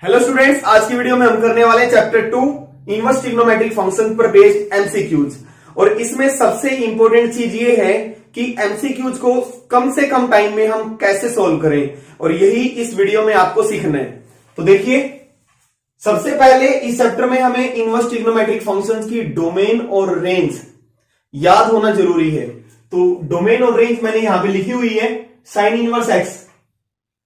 Hello students, आज की video में हम करने वाले हैं चैप्टर 2 इनवर्स ट्रिग्नोमेट्रिक फंक्शन पर बेस्ड एमसीक्यूज। और इसमें सबसे इंपॉर्टेंट चीज ये है कि एमसीक्यूज को कम से कम टाइम में हम कैसे सॉल्व करें, और यही इस वीडियो में आपको सीखना है। तो देखिए, सबसे पहले इस चैप्टर में हमें इनवर्स ट्रिग्नोमेट्रिक फंक्शंस की डोमेन और रेंज याद होना जरूरी है। तो डोमेन और रेंज मैंने यहां पे लिखी हुई है। साइन इनवर्स एक्स,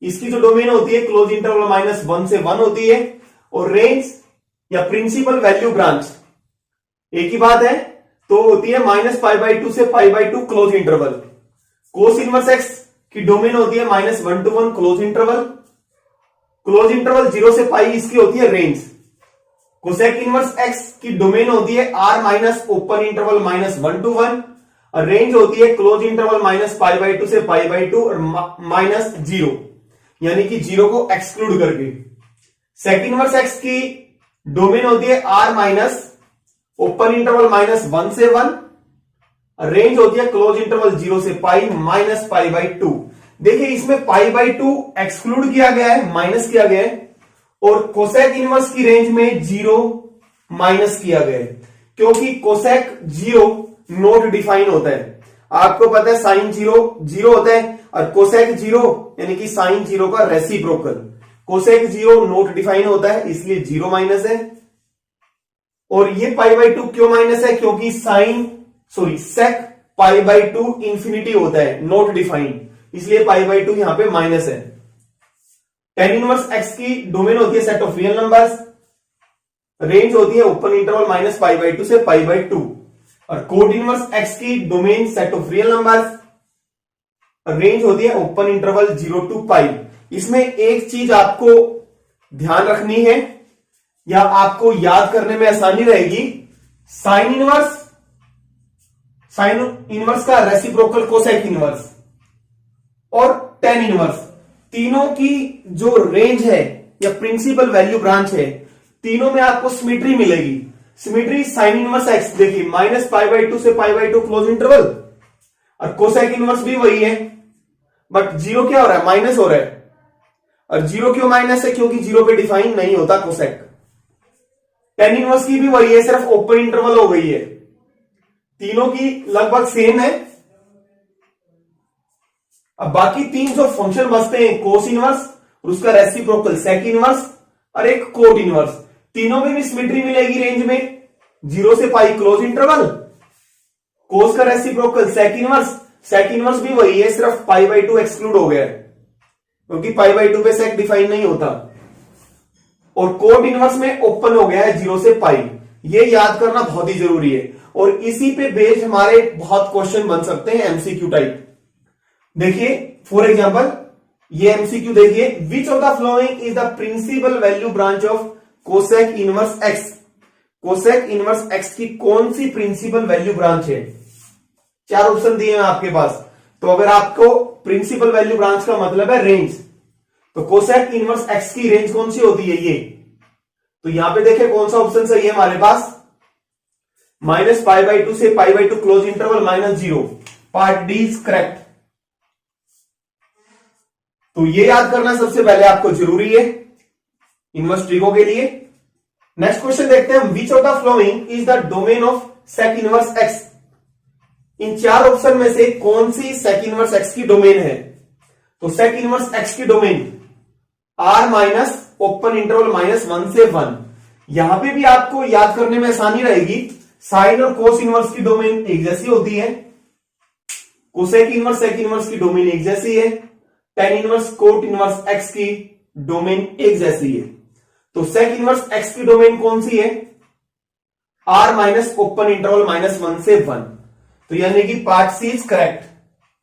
इसकी जो डोमेन होती है क्लोज इंटरवल -1 से 1 होती है, और रेंज या प्रिंसिपल वैल्यू ब्रांच एक ही बात है, तो होती है -π/2 से π/2 close interval. Cos inverse x की डोमेन होती है -1 to 1 close interval. Close interval 0 से π इसकी होती है रेंज। कोसेक इनवर्स एक्स की डोमेन होती है r ओपन इंटरवल -1 to 1, और रेंज होती है क्लोज इंटरवल -π/2 से π/2 और -0, यानी कि 0 को एक्सक्लूड करके। सेक इनवर्स एक्स की डोमेन होती है r ओपन इंटरवल -1 से 1, रेंज होती है क्लोज इंटरवल 0 से π -π/2। देखिए, इसमें π/2 एक्सक्लूड किया गया है, माइनस किया गया है, और कोसेक इनवर्स की रेंज में 0 माइनस किया गया है, क्योंकि कोसेक 0 नॉट डिफाइन होता है। आपको पता है साइन 0 होता है, और कोसेक 0 यानी कि साइन 0 का रेसिप्रोकल। कोसेक 0 नॉट डिफाइन होता है, इसलिए 0 माइनस है। और ये π/2 क्यों माइनस है? क्योंकि सेक π/2 इंफिनिटी होता है, नॉट डिफाइंड, इसलिए π/2 यहां पे माइनस है। टेन इनवर्स एक्स की डोमेन होती है set of real numbers, range होती है ओपन इंटरवल -π/2 से π/2, और कोट इनवर्स एक्स की domain set of real numbers, range होती है ओपन इंटरवल 0 to π। इसमें एक चीज आपको ध्यान रखनी है या आपको याद करने में आसानी रहेगी। साइन इनवर्स का रेसिप्रोकल कोसेक इनवर्स और टेन इनवर्स, तीनों की जो रेंज है या प्रिंसिपल वैल्यू ब्रांच है, तीनों में आपको सिमेट्री मिलेगी। सिमेट्री साइन इनवर्स एक्स, देखिए -π/2 से π/2 क्लोज इंटरवल, और कोसेक इनवर्स भी वही है, बट 0 क्या हो रहा है? माइनस हो रहा है। और 0 क्यों माइनस है? क्योंकि 0 पे डिफाइन नहीं होता कोसेक। टेन इनवर्स की भी वही है, सिर्फ ओपन इंटरवल हो गई है। तीनों की लगभग सेम है। अब बाकी तीन जो फंक्शन बचते हैं, कोस इनवर्स और उसका रेसिप्रोकल सेक इनवर्स और एक कोट इनवर्स, तीनों में भी सिमेट्री मिलेगी रेंज में 0 से π क्लोज इंटरवल। कोस का रेसिप्रोकल सेक इनवर्स भी वही है, सिर्फ π/2 एक्सक्लूड हो गया है, क्योंकि π/2 पे सेक डिफाइन नहीं होता। और कोट इनवर्स में ओपन हो गया है 0 से π। ये याद करना बहुत ही जरूरी है, और इसी पे बेस्ड हमारे बहुत क्वेश्चन बन सकते हैं एमसीक्यू टाइप। देखिए, फॉर एग्जांपल ये एमसीक्यू देखिए, which of the following is the principal value branch of cosec inverse X. Cosec inverse x की कौन सी प्रिंसिपल वैल्यू ब्रांच है? 4 ऑप्शन दिए हैं आपके पास। तो अगर आपको प्रिंसिपल वैल्यू ब्रांच का मतलब है रेंज, तो कोसेक इनवर्स एक्स की रेंज कौन सी होती है? ये तो यहां पे देखें कौन सा ऑप्शन सही है हमारे पास। -π/2 से π/2 close interval -0, part D is correct. तो ये याद करना सबसे पहले आपको जरूरी है इनवर्स ट्रिगो के लिए। नेक्स्ट क्वेश्चन देखते हैं हम, which of the following is the domain of sec inverse X. इन 4 ऑप्शन में से कौन सी सेक इनवर्स एक्स की डोमेन है? तो सेक इनवर्स एक्स की डोमेन r ओपन इंटरवल -1 से 1। यहां पे भी आपको याद करने में आसानी रहेगी। साइन और कोस इनवर्स की डोमेन एक जैसी होती है, कोसेक इनवर्स सेक इनवर्स की डोमेन एक जैसी है, tan inverse cot inverse x की डोमेन एक जैसी है। तो सेक इनवर्स एक्स की डोमेन कौन सी है? r ओपन इंटरवल -1 से 1। तो यानी कि पार्ट सी इज करेक्ट।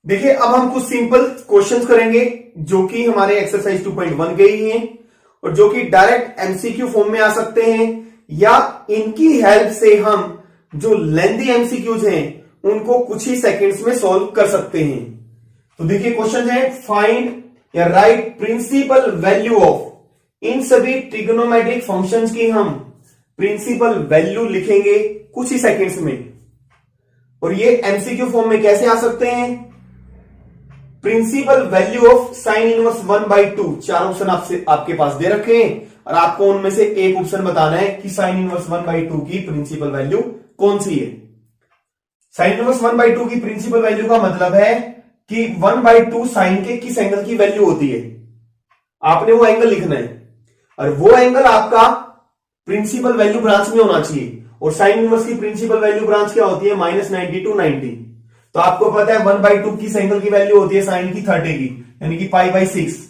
देखिए, अब हम कुछ सिंपल क्वेश्चंस करेंगे जो कि हमारे एक्सरसाइज 2.1 के ही हैं, और जो कि डायरेक्ट एमसीक्यू फॉर्म में आ सकते हैं, या इनकी हेल्प से हम जो लेंथी एमसीक्यूज हैं उनको कुछ ही सेकंड्स में सॉल्व कर सकते हैं। तो देखिए, क्वेश्चन है, फाइंड या राइट प्रिंसिपल वैल्यू ऑफ। इन सभी ट्रिग्नोमेट्रिक फंक्शंस की हम प्रिंसिपल वैल्यू लिखेंगे कुछ ही सेकंड्स में। और ये एमसीक्यू फॉर्म में कैसे आ सकते हैं? Principal value of sine inverse 1/2, 4 option आपके पास दे रखे हैं, और आपको उनमें से एक ऑप्शन बताना है कि साइन इनवर्स 1/2 की प्रिंसिपल वैल्यू कौन सी है। साइन इनवर्स 1/2 की प्रिंसिपल वैल्यू का मतलब है कि 1/2 साइन के किस एंगल की वैल्यू होती है, आपने वो एंगल लिखना है और वो एंगल आपका प्रिंसिपल वैल्यू ब्रांच में होना चाहिए। और साइन इनवर्स की प्रिंसिपल वैल्यू ब्रांच क्या होती है, -90 to 90। तो आपको पता है 1/2 किस एंगल की वैल्यू होती है, साइन की 30 की, यानी कि π/6।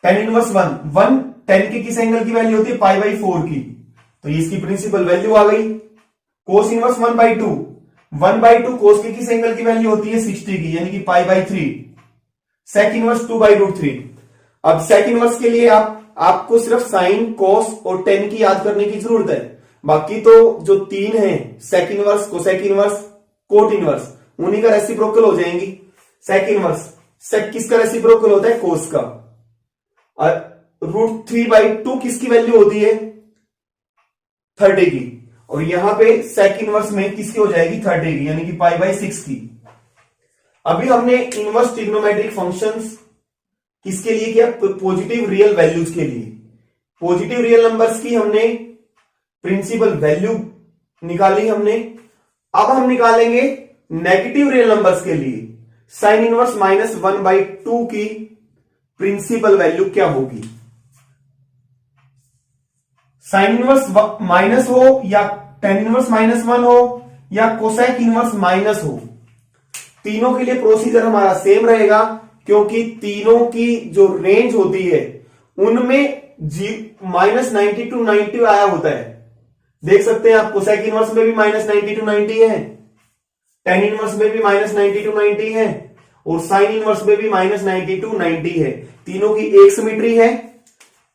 tan इनवर्स 1 tan की किस एंगल की वैल्यू होती है, π/4 की, तो इसकी प्रिंसिपल वैल्यू आ गई। कोस इनवर्स 1/2 कोस की किस एंगल की वैल्यू होती है, 60 की, यानी कि π/3। Sec inverse 2/√3। अब सेक इनवर्स के लिए आपको सिर्फ साइन, कोस और टेन की याद करने की जरूरत है। बाकी तो जो तीन है, sec inverse, cosec inverse, cot inverse, उन्हीं का रेसिप्रोकल हो जाएंगी। सेक इनवर्स, सेक किसका रेसिप्रोकल होता है, कोस का। और √3/2 किसकी वैल्यू होती है, 30 की। और यहां पे सेक इनवर्स में किसकी हो जाएगी, 30 की, यानी कि π/6 की। अभी हमने इनवर्स ट्रिग्नोमेट्रिक फंक्शंस किसके लिए किया, पॉजिटिव रियल वैल्यूज के लिए। पॉजिटिव रियल नंबर्स की हमने प्रिंसिपल वैल्यू निकाली हमने। अब हम निकालेंगे नेगेटिव रियल नंबर्स के लिए साइन इनवर्स -1/2 की प्रिंसिपल वैल्यू क्या होगी। साइन इनवर्स माइनस हो या टेन इनवर्स -1 हो या कोसेक इनवर्स माइनस हो, तीनों के लिए प्रोसीजर हमारा सेम रहेगा, क्योंकि तीनों की जो रेंज होती है उनमें -90 to 90 आया होता है। देख सकते हैं आप, कोसेक इनवर्स में भी -90 to 90 है, टेन इनवर्स में भी -90 to 90 है और साइन इनवर्स में भी -90 to 90 है। तीनों की एक सिमेट्री है।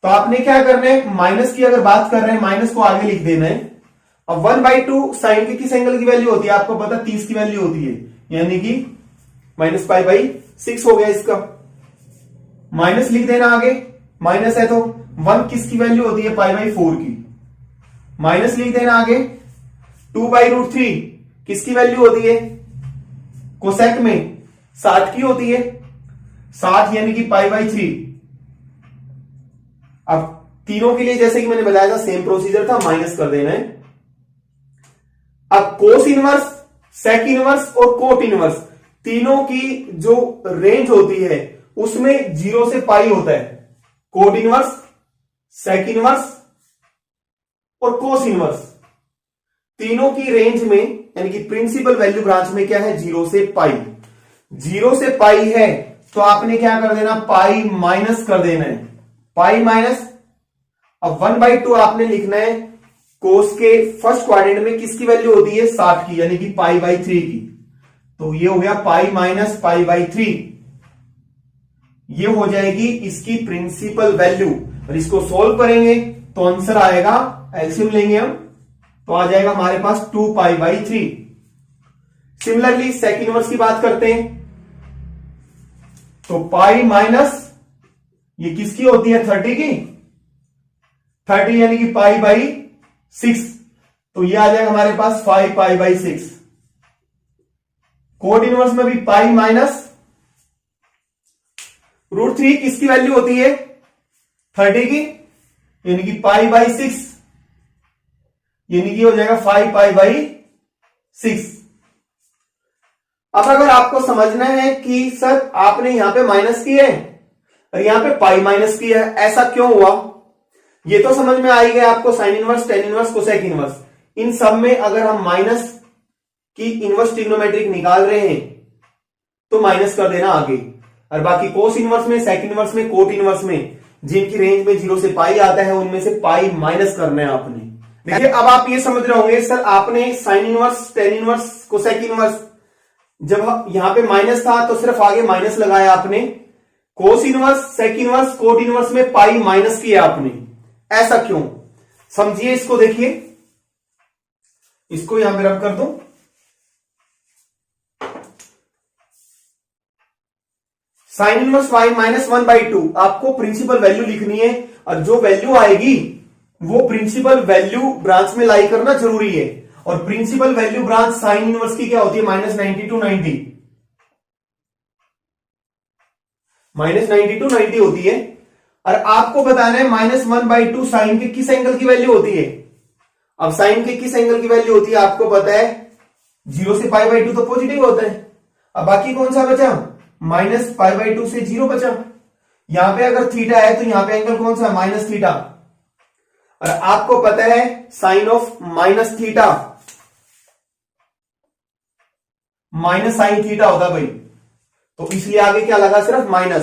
तो आपने क्या करना है, माइनस की अगर बात कर रहे हैं, माइनस को आगे लिख देना है। अब 1/2 साइन के किस एंगल की वैल्यू होती है, आपको पता 30 की वैल्यू होती है, यानी कि -π/6 हो गया इसका। माइनस लिख देना आगे, माइनस है तो 1 किसकी वैल्यू होती है, π/4 की, माइनस लिख देना आगे। 2/√3 किसकी वैल्यू होती है, कोसेक में 60 की होती है, 60 यानी कि π/3। अब तीनों के लिए जैसे कि मैंने बताया था सेम प्रोसीजर था, माइनस कर देना है। अब कोस इनवर्स, सेक इनवर्स और कोट इनवर्स, तीनों की जो रेंज होती है उसमें 0 से पाई होता है। कोट इनवर्स, सेक इनवर्स और कोस इनवर्स, तीनों की रेंज में यानी कि प्रिंसिपल वैल्यू ब्रांच में क्या है, 0 से पाई। 0 से पाई है तो आपने क्या कर देना, पाई माइनस कर देना है, पाई माइनस। अब 1/2 आपने लिखना है, कोस के फर्स्ट क्वाड्रेंट में किसकी वैल्यू होती है, 60 की, यानी कि π/3 की। तो ये हो गया पाई माइनस π/3, ये हो जाएगी इसकी प्रिंसिपल वैल्यू। और इसको सोल्व करेंगे तो आंसर आएगा, एलसीएम लेंगे हम तो आ जाएगा हमारे पास 2π/3। सिमिलरली सेक इनवर्स की बात करते हैं तो पाई माइनस ये किसकी होती है, 30 की, 30 यानी कि π/6, तो ये आ जाएगा हमारे पास 5π/6। कोट इनवर्स में भी पाई माइनस √3 किसकी वैल्यू होती है, 30 की, यानी कि π/6, यानी कि हो जाएगा 5π/6। अब अगर आपको समझना है कि सर आपने यहां पे माइनस की है और यहां पे पाई माइनस की है, ऐसा क्यों हुआ, ये तो समझ में आ ही गया आपको। Sine inverse, tan inverse, cosec inverse, इन सब में अगर हम माइनस की इनवर्स ट्रिग्नोमेट्रिक निकाल रहे हैं तो माइनस कर देना आगे। और बाकी कोस इनवर्स में, सेक इनवर्स में, कोट इनवर्स में जिनकी रेंज में 0 से पाई आता है उनमें से पाई माइनस करना है आपने। देखिए अब आप ये समझ रहे होंगे, सर आपने sign inverse, tan inverse, cosec inverse, जब यहां पे माइनस था तो सिर्फ आगे माइनस लगाया आपने। Cos inverse, sec inverse, cot inverse में पाई माइनस किया आपने, ऐसा क्यों, समझिए इसको। देखिए इसको यहां पे रब कर दो। साइन इनवर्स y -1/2 आपको प्रिंसिपल वैल्यू लिखनी है और जो वैल्यू आएगी वो प्रिंसिपल वैल्यू ब्रांच में लाई करना जरूरी है। और principal value branch sine inverse की क्या होती है, -90 to 90। -90 to 90 होती है। और आपको बताना है -1/2 साइन के किस एंगल की वैल्यू होती है। अब साइन के किस एंगल की वैल्यू होती है आपको पता है, 0 से π/2 तो पॉजिटिव होता है। अब बाकी कौन सा बचा, -π/2 से 0 बचा। यहां पे अगर थीटा है तो यहां पे एंगल कौन सा, माइनस थीटा। और आपको पता है sine of minus theta minus sine theta होता भाई, तो इसलिए आगे क्या लगा, सिर्फ माइनस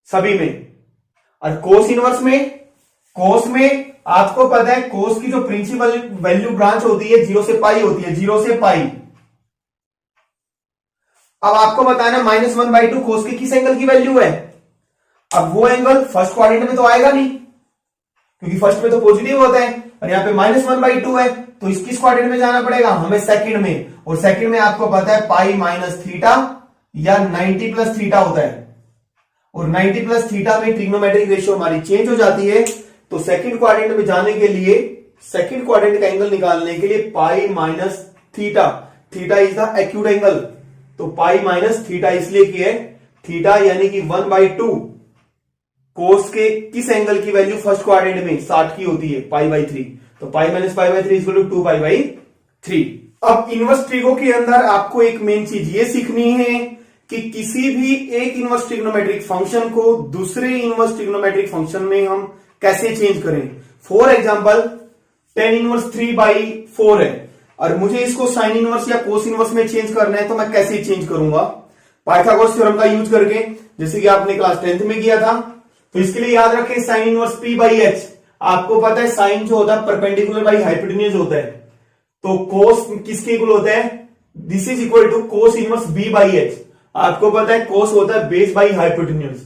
सभी में। और कोस इनवर्स में आपको पता है कोस की जो प्रिंसिपल वैल्यू ब्रांच होती है 0 से पाई होती है, 0 से पाई। अब आपको बताना -1/2 कोस के किस एंगल की वैल्यू है। अब वो एंगल फर्स्ट क्वाड्रेंट में तो आएगा नहीं, क्योंकि फर्स्ट में तो पॉजिटिव होता है, और यहां पे -1/2 है, तो इस किस क्वाड्रेंट में जाना पड़ेगा हमें, सेकंड में। और सेकंड में आपको पता है पाई माइनस थीटा या 90 प्लस थीटा होता है, और 90 प्लस थीटा में ट्रिग्नोमेट्रिक रेशियो हमारी चेंज हो जाती है। तो सेकंड क्वाड्रेंट में जाने के लिए, सेकंड क्वाड्रेंट का एंगल निकालने के लिए पाई minus theta, theta is the acute angle, तो पाई माइनस थीटा इसलिए की है, थीटा यानी कि 1/2 कोस के किस एंगल की वैल्यू फर्स्ट क्वाड्रेंट में 60 की होती है, π/3, तो पाई माइनस π/3 इक्वल टू 2π/3। अब इनवर्स ट्रिगो के अंदर आपको एक मेन चीज ये सीखनी है कि किसी भी एक इनवर्स ट्रिग्नोमेट्रिक फंक्शन को दूसरे इनवर्स ट्रिग्नोमेट्रिक फंक्शन में हम कैसे चेंज करें। फॉर एग्जाम्पल tan इनवर्स 3/4 है, और मुझे इसको साइन इनवर्स या कोस इनवर्स में चेंज करना है, तो मैं कैसे चेंज करूंगा, पाइथागोरस थ्योरम का यूज करके, जैसे कि आपने क्लास 10th में किया था। तो इसके लिए याद रखें साइन इनवर्स p/h, आपको पता है साइन जो होता है परपेंडिकुलर बाई हाइपोटेन्यूज होता है, तो कोस किसके इक्वल होता है, this is equal to cos inverse b/h, आपको पता है कोस होता है बेस बाई हाइपोटेन्यूज,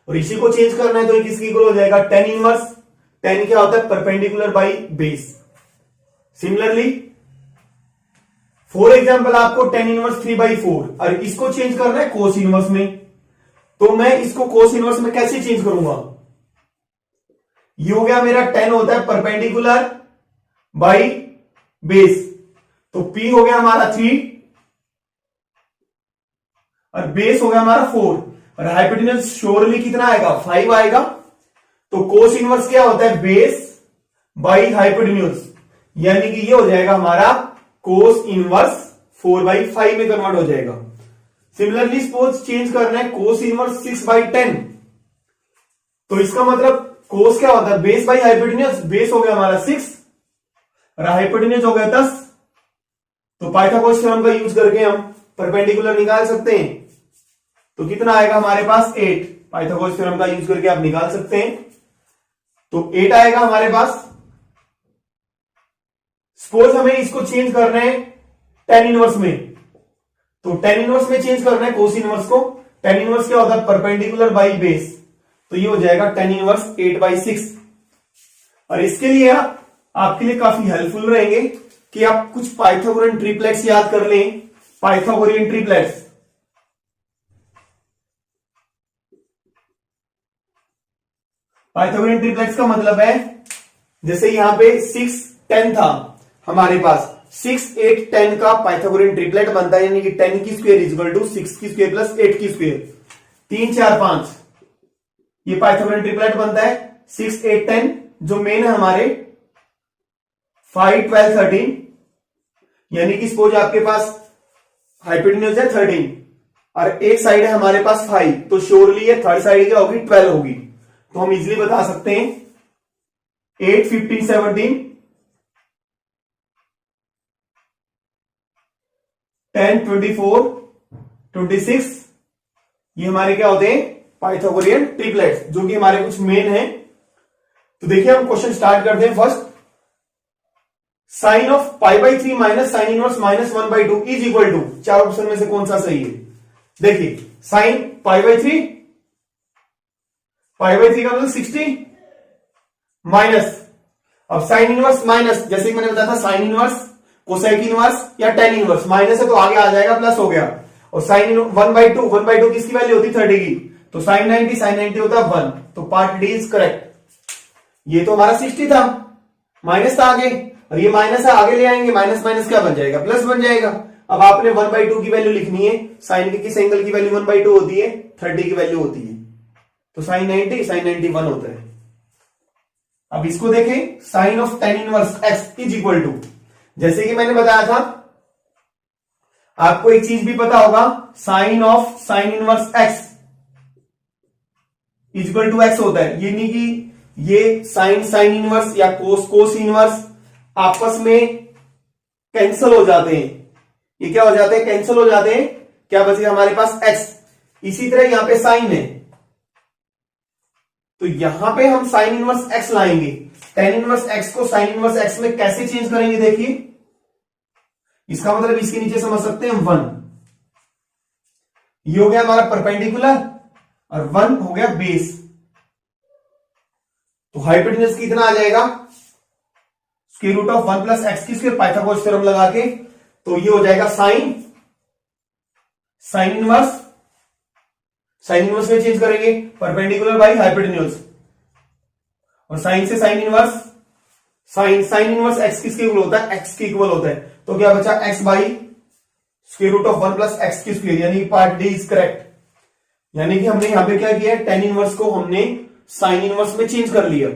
और इसी को चेंज करना है तो किसके इक्वल हो जाएगा, tan इनवर्स, tan क्या होता है perpendicular by base. Similarly for example आपको tan इनवर्स 3/4, और इसको चेंज करना है कोस इनवर्स में, तो मैं इसको कोस इनवर्स में कैसे चेंज करूंगा, ये हो गया मेरा tan होता है परपेंडिकुलर बाई बेस, तो P हो गया हमारा 3 और बेस हो गया हमारा 4, और हाइपोटेन्यूज श्योरली कितना आएगा, 5 आएगा। तो कोस इनवर्स क्या होता है, बेस बाई हाइपोटेन्यूज, यानी कि ये हो जाएगा हमारा कोस इनवर्स 4/5 में कन्वर्ट हो जाएगा। सिमिलरली सपोज चेंज करना है कोस इनवर्स 6/10, तो इसका मतलब कोस क्या होता है, बेस बाई हाइपोटेन्यूज, बेस हो गया हमारा 6 और हाइपोटेन्यूज हो गया 10, तो पाइथागोरस थ्योरम का यूज करके हम परपेंडिकुलर निकाल सकते हैं, तो कितना आएगा हमारे पास 8, पाइथागोरस थ्योरम का यूज करके आप निकाल सकते हैं, तो 8 आएगा हमारे पास। सपोज हमें इसको चेंज करना है tan इनवर्स में, तो tan इनवर्स में चेंज करना है कोस इनवर्स को, tan इनवर्स क्या होता है परपेंडिकुलर बाई बेस, तो ये हो जाएगा tan इनवर्स 8/6। और इसके लिए आपके लिए काफी हेल्पफुल रहेंगे कि आप कुछ पाइथागोरियन ट्रिपलेट्स याद कर लें, पाइथागोरियन ट्रिपलेट्स। पाइथागोरियन ट्रिपलेट्स का मतलब है, जैसे यहां पे 6 10 था हमारे पास, 6 8 10 का पाइथागोरियन ट्रिपलेट बनता है, यानी कि 10 की स्क्वायर इज इक्वल टू 6 की स्क्वायर प्लस 8 की स्क्वायर, 3 4 5, ये पाइथागोरियन ट्रिपलेट बनता है। 6 8 10 जो मेन है हमारे 5 12 13, यानी कि सपोज आपके पास हाइपोटेन्यूज है 13 और एक साइड है हमारे पास 5, तो श्योरली ये थर्ड साइड क्या होगी, 12 होगी। तो हम इजिली बता सकते हैं 8 15 17 10 24 26, ये हमारे क्या होते हैं, पाइथागोरियन ट्रिपलेट्स, जो कि हमारे कुछ मेन है। तो देखिए हम क्वेश्चन स्टार्ट करते हैं। First, sine of π/3 minus sine inverse -1/2 is equal to, चार ऑप्शन में से कौन सा सही है। देखिए साइन π/3 का मतलब 60 माइनस, अब साइन इनवर्स माइनस, जैसे कि मैंने बताया था साइन इनवर्स कोसेक इनवर्स या tan इनवर्स, माइनस है तो आगे आ जाएगा प्लस हो गया, और साइन 1/2 किसकी वैल्यू होती है 30 की, तो साइन 90 होता है 1, तो पार्ट डी इज करेक्ट। ये तो हमारा 60 था, माइनस था आगे, और ये माइनस है आगे ले आएंगे, माइनस माइनस क्या बन जाएगा, प्लस बन जाएगा, अब आपने 1/2 की वैल्यू लिखनी है। साइन के किस एंगल की वैल्यू 1/2 होती है? 30 की वैल्यू होती है। तो साइन 90 साइन 91 होता है। अब इसको देखें, sine of tan inverse x is equal to, जैसे कि मैंने बताया था, आपको एक चीज भी पता होगा, sine of sine inverse x is equal to x होता है। यानी कि ये साइन साइन इनवर्स या कोस कोस इनवर्स आपस में कैंसल हो जाते हैं। ये क्या हो जाते हैं? कैंसल हो जाते हैं। क्या बचेगा हमारे पास? x। इसी तरह यहां पे साइन है, तो यहां पे हम साइन इनवर्स x लाएंगे। tan इनवर्स x को साइन इनवर्स x में कैसे चेंज करेंगे? देखिए, इसका मतलब इसके नीचे समझ सकते हैं 1। ये हो गया हमारा परपेंडिकुलर और 1 हो गया बेस। तो हाइपोटेन्यूज कितना आ जाएगा? Square root of 1 plus x की स्क्वायर, पाइथागोरस थ्योरम लगा के। तो ये हो जाएगा sine sine inverse, sine inverse में चेंज करेंगे परपेंडिकुलर बाई हाइपोटेन्यूज, और साइन से sine inverse, sine sine inverse X किसके इक्वल होता है? एक्स के इक्वल होता है। तो क्या बचा? X by square root of 1 plus x की स्क्वायर, यानी पार्ट डी इज करेक्ट। यानी कि हमने यहां पे क्या किया? tan इनवर्स को हमने साइन इनवर्स में चेंज कर लिया,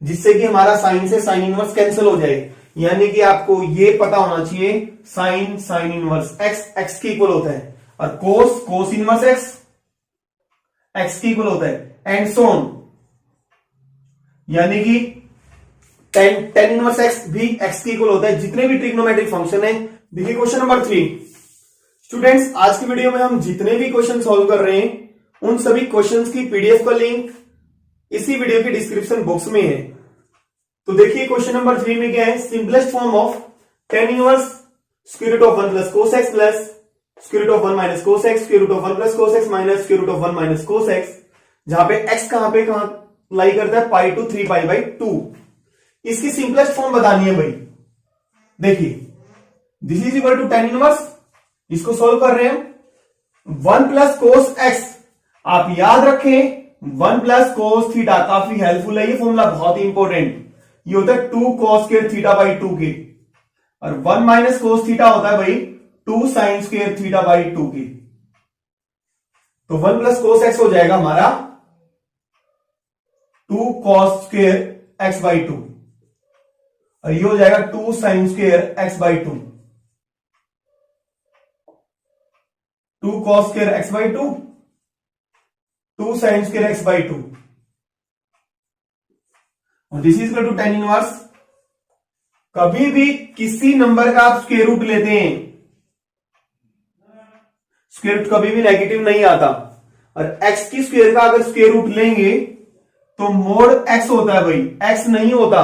जिससे कि हमारा साइन से साइन इनवर्स कैंसिल हो जाए। यानी कि आपको ये पता होना चाहिए, sine sine inverse x x के इक्वल होता है, और cos cos inverse x x की इक्वल होता है, एंड सो ऑन। यानी कि tan इनवर्स एक्स भी एक्स की इक्वल होता है, जितने भी ट्रिग्नोमेट्रिक फंक्शन है। देखिए क्वेश्चन नंबर 3। स्टूडेंट्स, आज की वीडियो में हम जितने भी क्वेश्चन सॉल्व कर रहे हैं, उन सभी क्वेश्चंस की पीडीएफ का लिंक इसी वीडियो के डिस्क्रिप्शन बॉक्स में है। तो देखिए क्वेश्चन नंबर 3 में क्या है? Simplest form of tan inverse square root of 1 plus cos x plus square root of 1 minus cos x, square root of 1 plus cos x minus square root of 1 minus cos x, जहां पे x कहां lie करता है? Pi to 3 pi by 2। इसकी simplest form बतानी है भाई। देखिए, this is equal to tan inverse, इसको सोल्व कर रहे हैं 1 प्लस कोस एक्स। आप याद रखें 1 प्लस कोस थीटा काफी हेल्पफुल है, ये फॉर्मूला बहुत ही इंपॉर्टेंट। ये होता है 2 कॉस स्क्वायर थीटा बाई 2 के, और 1 माइनस कोस थीटा होता है भाई 2 साइन स्क्वायर थीटा बाई 2 के। तो 1 प्लस कोस एक्स हो जाएगा हमारा 2 कॉस स्क्वायर एक्स बाई 2, और ये हो जाएगा 2 sine square x by 2। 2 cos square x by 2, 2 sine square x by 2, और this is equal to tan inverse. कभी भी किसी नंबर का आप स्क्वायर रूट लेते हैं, स्क्वायर रूट कभी भी नेगेटिव नहीं आता, और x की स्क्वायर का अगर स्क्वायर रूट लेंगे तो मोड x होता है भाई, x नहीं होता।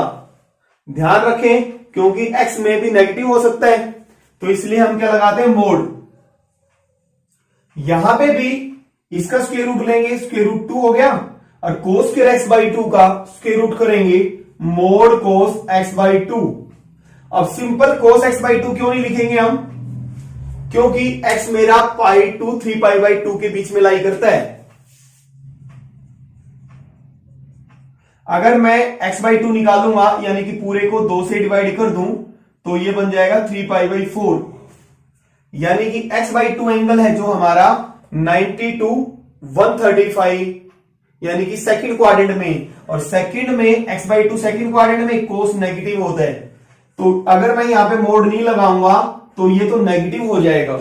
ध्यान रखें, क्योंकि x में भी नेगेटिव हो सकता है, तो इसलिए हम क्या लगाते हैं? मोड। यहां पे भी इसका स्क्वायर रूट लेंगे, स्क्वायर रूट 2 हो गया, और कोस स्क्वायर एक्स बाई 2 का स्क्वायर रूट करेंगे मोड कोस एक्स बाई 2। अब सिंपल कोस एक्स बाई 2 क्यों नहीं लिखेंगे हम? क्योंकि x मेरा पाई टू 3 पाई बाई 2 के बीच में लाई करता है। अगर मैं x बाई 2 निकालूंगा, यानी कि पूरे को 2 से डिवाइड कर दूं, तो ये बन जाएगा 3 पाई बाई 4। यानी कि x बाई 2 एंगल है जो हमारा 90 to 135, यानी कि सेकंड क्वाड्रेंट में, और सेकंड में x बाई 2 सेकंड क्वाड्रेंट में कोस नेगेटिव होता है। तो अगर मैं यहां पे मोड नहीं लगाऊंगा तो ये तो नेगेटिव हो जाएगा,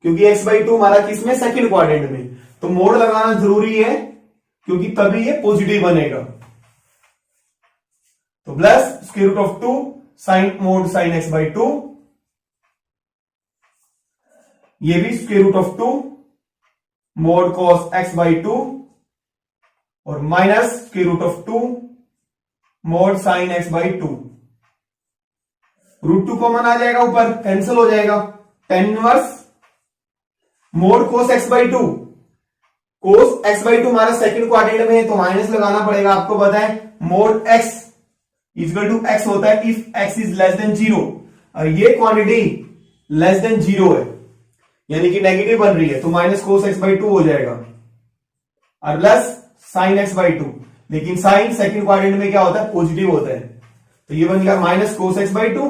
क्योंकि x बाई 2 हमारा किसमें? सेकंड क्वाड्रेंट में। तो मोड लगाना जरूरी है, क्योंकि तभी ये पॉजिटिव बनेगा। तो plus square root of 2 sine mod sine x by 2, ये भी square root of 2 mod cos x by 2, और minus square root of 2 mod sine x by 2। Root 2 common आ जाएगा, ऊपर कैंसिल हो जाएगा। tan inverse mod cos x by 2, cos x by 2 हमारा second quadrant में है, तो माइनस लगाना पड़ेगा। आपको पता है mod x equal to x होता है if x is less than 0, और ये क्वांटिटी लेस देन 0 है, यानी कि नेगेटिव बन रही है, तो माइनस कोस एक्स बाई 2 हो जाएगा, और प्लस साइन एक्स बाई 2। लेकिन साइन सेकंड क्वाड्रेंट में क्या होता है? पॉजिटिव होता है। तो ये बन गया minus cos x by 2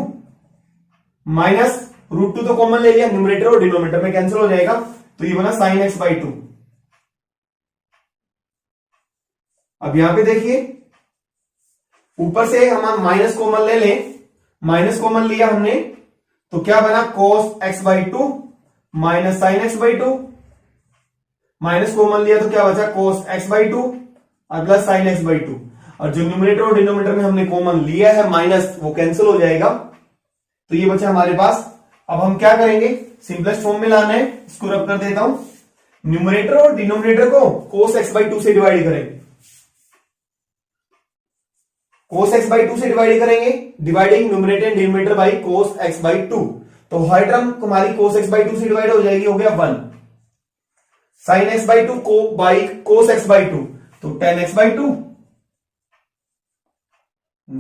minus √2 तो कॉमन ले लिया, न्यूमरेटर और डिनोमिनेटर में कैंसिल हो जाएगा, तो ये बना sin x/2। अब यहां पे देखिए ऊपर से हम माइनस कॉमन ले लें, माइनस कॉमन लिया हमने तो क्या बना cos x/2 minus sin x/2, minus common लिया तो क्या बचा cos x/2 और प्लस sin x/2, और जो न्यूमरेटर और डिनोमिनेटर में हमने कॉमन लिया है माइनस वो कैंसिल हो जाएगा, तो ये बचा हमारे पास। अब हम क्या करेंगे, सिंपलेस्ट फॉर्म में लाना है, इसको रब कर देता हूं, न्यूमरेटर और डिनोमिनेटर को cos x/2 से डिवाइड करेंगे, cos x/2 से डिवाइड करेंगे, dividing numerator and denominator by cos x/2, तो हर टर्म हमारी cos x/2 से डिवाइड हो जाएगी, हो गया 1, sin x/2 को बाई cos x/2 तो tan x/2,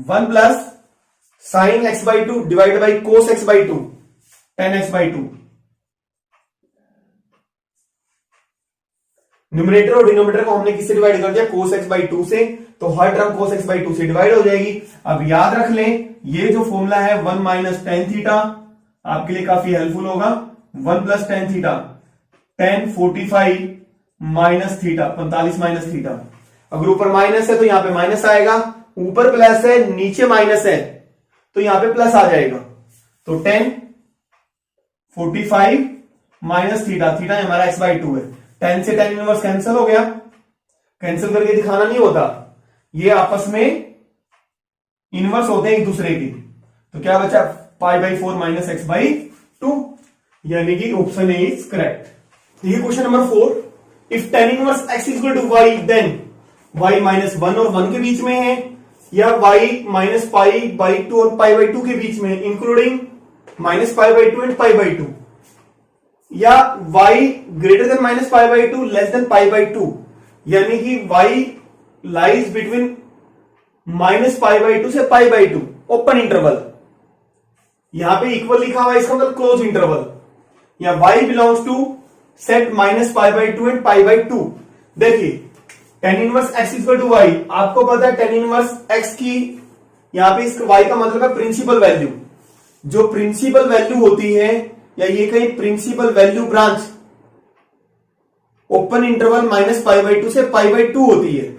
1 plus sin x/2 divide by cos x/2 tan x/2, numerator और डिनोमिनेटर को हमने किससे डिवाइड कर दिया, cos x/2 से, तो हर टर्म cos x/2 से डिवाइड हो जाएगी। अब याद रख लें ये जो फॉर्मूला है 1 माइनस टेन थीटा आपके लिए काफी हेल्पफुल होगा, 1 plus tan theta, tan 45 minus theta 45 minus theta, अगर ऊपर माइनस है तो यहां पे माइनस आएगा, ऊपर प्लस है नीचे माइनस है तो यहां पे प्लस आ जाएगा, तो tan 45 माइनस थीटा, थीटा हमारा x/2 है, tan से tan इनवर्स कैंसिल हो गया, कैंसिल करके दिखाना नहीं होता, ये आपस में इनवर्स होते हैं एक दूसरे की, तो क्या बचा π/4 माइनस x/2, यानी कि ऑप्शन ए इज करेक्ट। ये question number 4, if tan inverse x equal to y then y minus 1 और 1 के बीच में है, या y माइनस π/2 और π/2 के बीच में, इंक्लूडिंग माइनस π/2 एंड π/2, या y greater than minus π/2 less than π/2, यानी कि y लाइज बिटवीन माइनस π/2 से π/2, ओपन इंटरवल, यहां पे इक्वल लिखा हुआ है इसका मतलब क्लोज इंटरवल, या y belongs to set minus π/2 and π/2। देखिए tan inverse x equal to y, आपको पता है tan इनवर्स x की यहां पे इस y का मतलब है प्रिंसिपल वैल्यू, जो प्रिंसिपल वैल्यू होती है, या ये कहीं principal value branch open interval minus π/2 से π/2 होती है,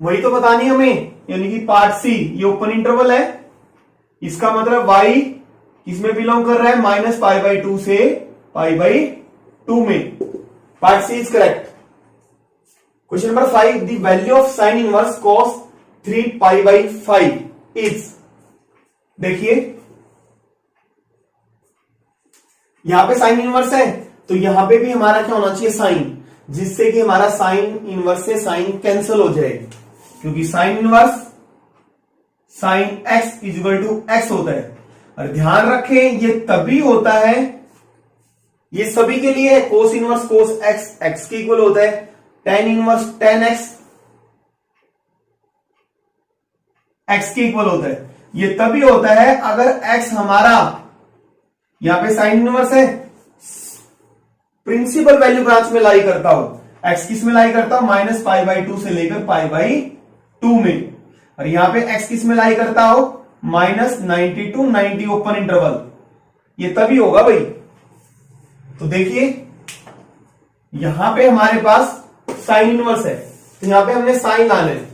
वही तो बतानी हमें, यानी कि पार्ट सी ये ओपन इंटरवल है, इसका मतलब y किसमें बिलोंग कर रहा है, माइनस π/2 से π/2 में, part C is correct. Question number 5, the value of sine inverse cos 3π/5 is, देखिए यहां पे साइन इनवर्स है तो यहां पे भी हमारा क्या होना चाहिए, साइन, जिससे कि हमारा साइन इनवर्स से साइन कैंसिल हो जाए, क्योंकि sine inverse sine x equal to x होता है, और ध्यान रखें ये तभी होता है, ये सभी के लिए है, कोस इनवर्स कोस x x के इक्वल होता है, tan inverse tan x x के इक्वल होता है, ये तभी होता है अगर x हमारा, यहां पे साइन इनवर्स है, प्रिंसिपल वैल्यू ब्रांच में लाई करता हो, x किस में लाई करता हो, माइनस π/2 से लेकर π/2 में, और यहां पे x किस में लाई करता हो, माइनस 90 टू 90 ओपन इंटरवल, ये तभी होगा भाई। तो देखिए यहां पे हमारे पास साइन इनवर्स है, तो यहां पे हमने साइन लाना है,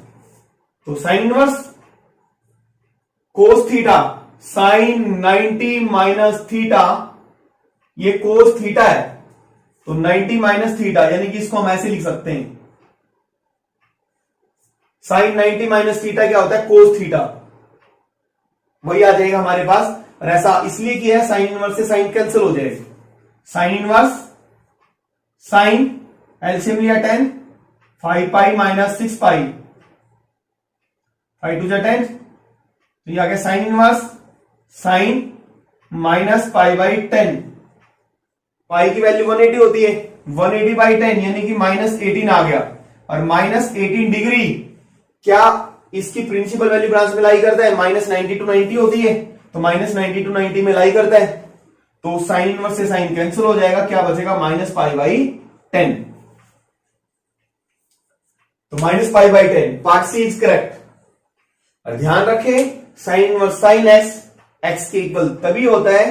तो sine inverse cos theta sine 90 minus theta, ये कोस थीटा है, तो 90 माइनस थीटा, यानी कि इसको हम ऐसे लिख सकते हैं, साइन 90 माइनस थीटा क्या होता है, कोस थीटा, वही आ जाएगा हमारे पास, और ऐसा इसलिए किया है साइन इनवर्स से साइन कैंसिल हो जाएगा, साइन इनवर्स साइन एलसीएम लिया 10, 5π माइनस 6π, 5 टू 10, तो ये आ गया साइन इनवर्स साइन माइनस π/10, पाई की वैल्यू 180 होती है, 180/10 यानी कि माइनस 18 आ गया, और माइनस 18 डिग्री क्या इसकी प्रिंसिपल वैल्यू ब्रांच में लाई करता है, माइनस 90 टू 90 होती है, तो माइनस 90 टू 90 में लाई करता है, तो साइन इनवर्स से साइन कैंसिल हो जाएगा, क्या बचेगा, माइनस π/10, तो minus π/10, part C is correct. और ध्यान रखें sine inverse sine x x के इक्वल तभी होता है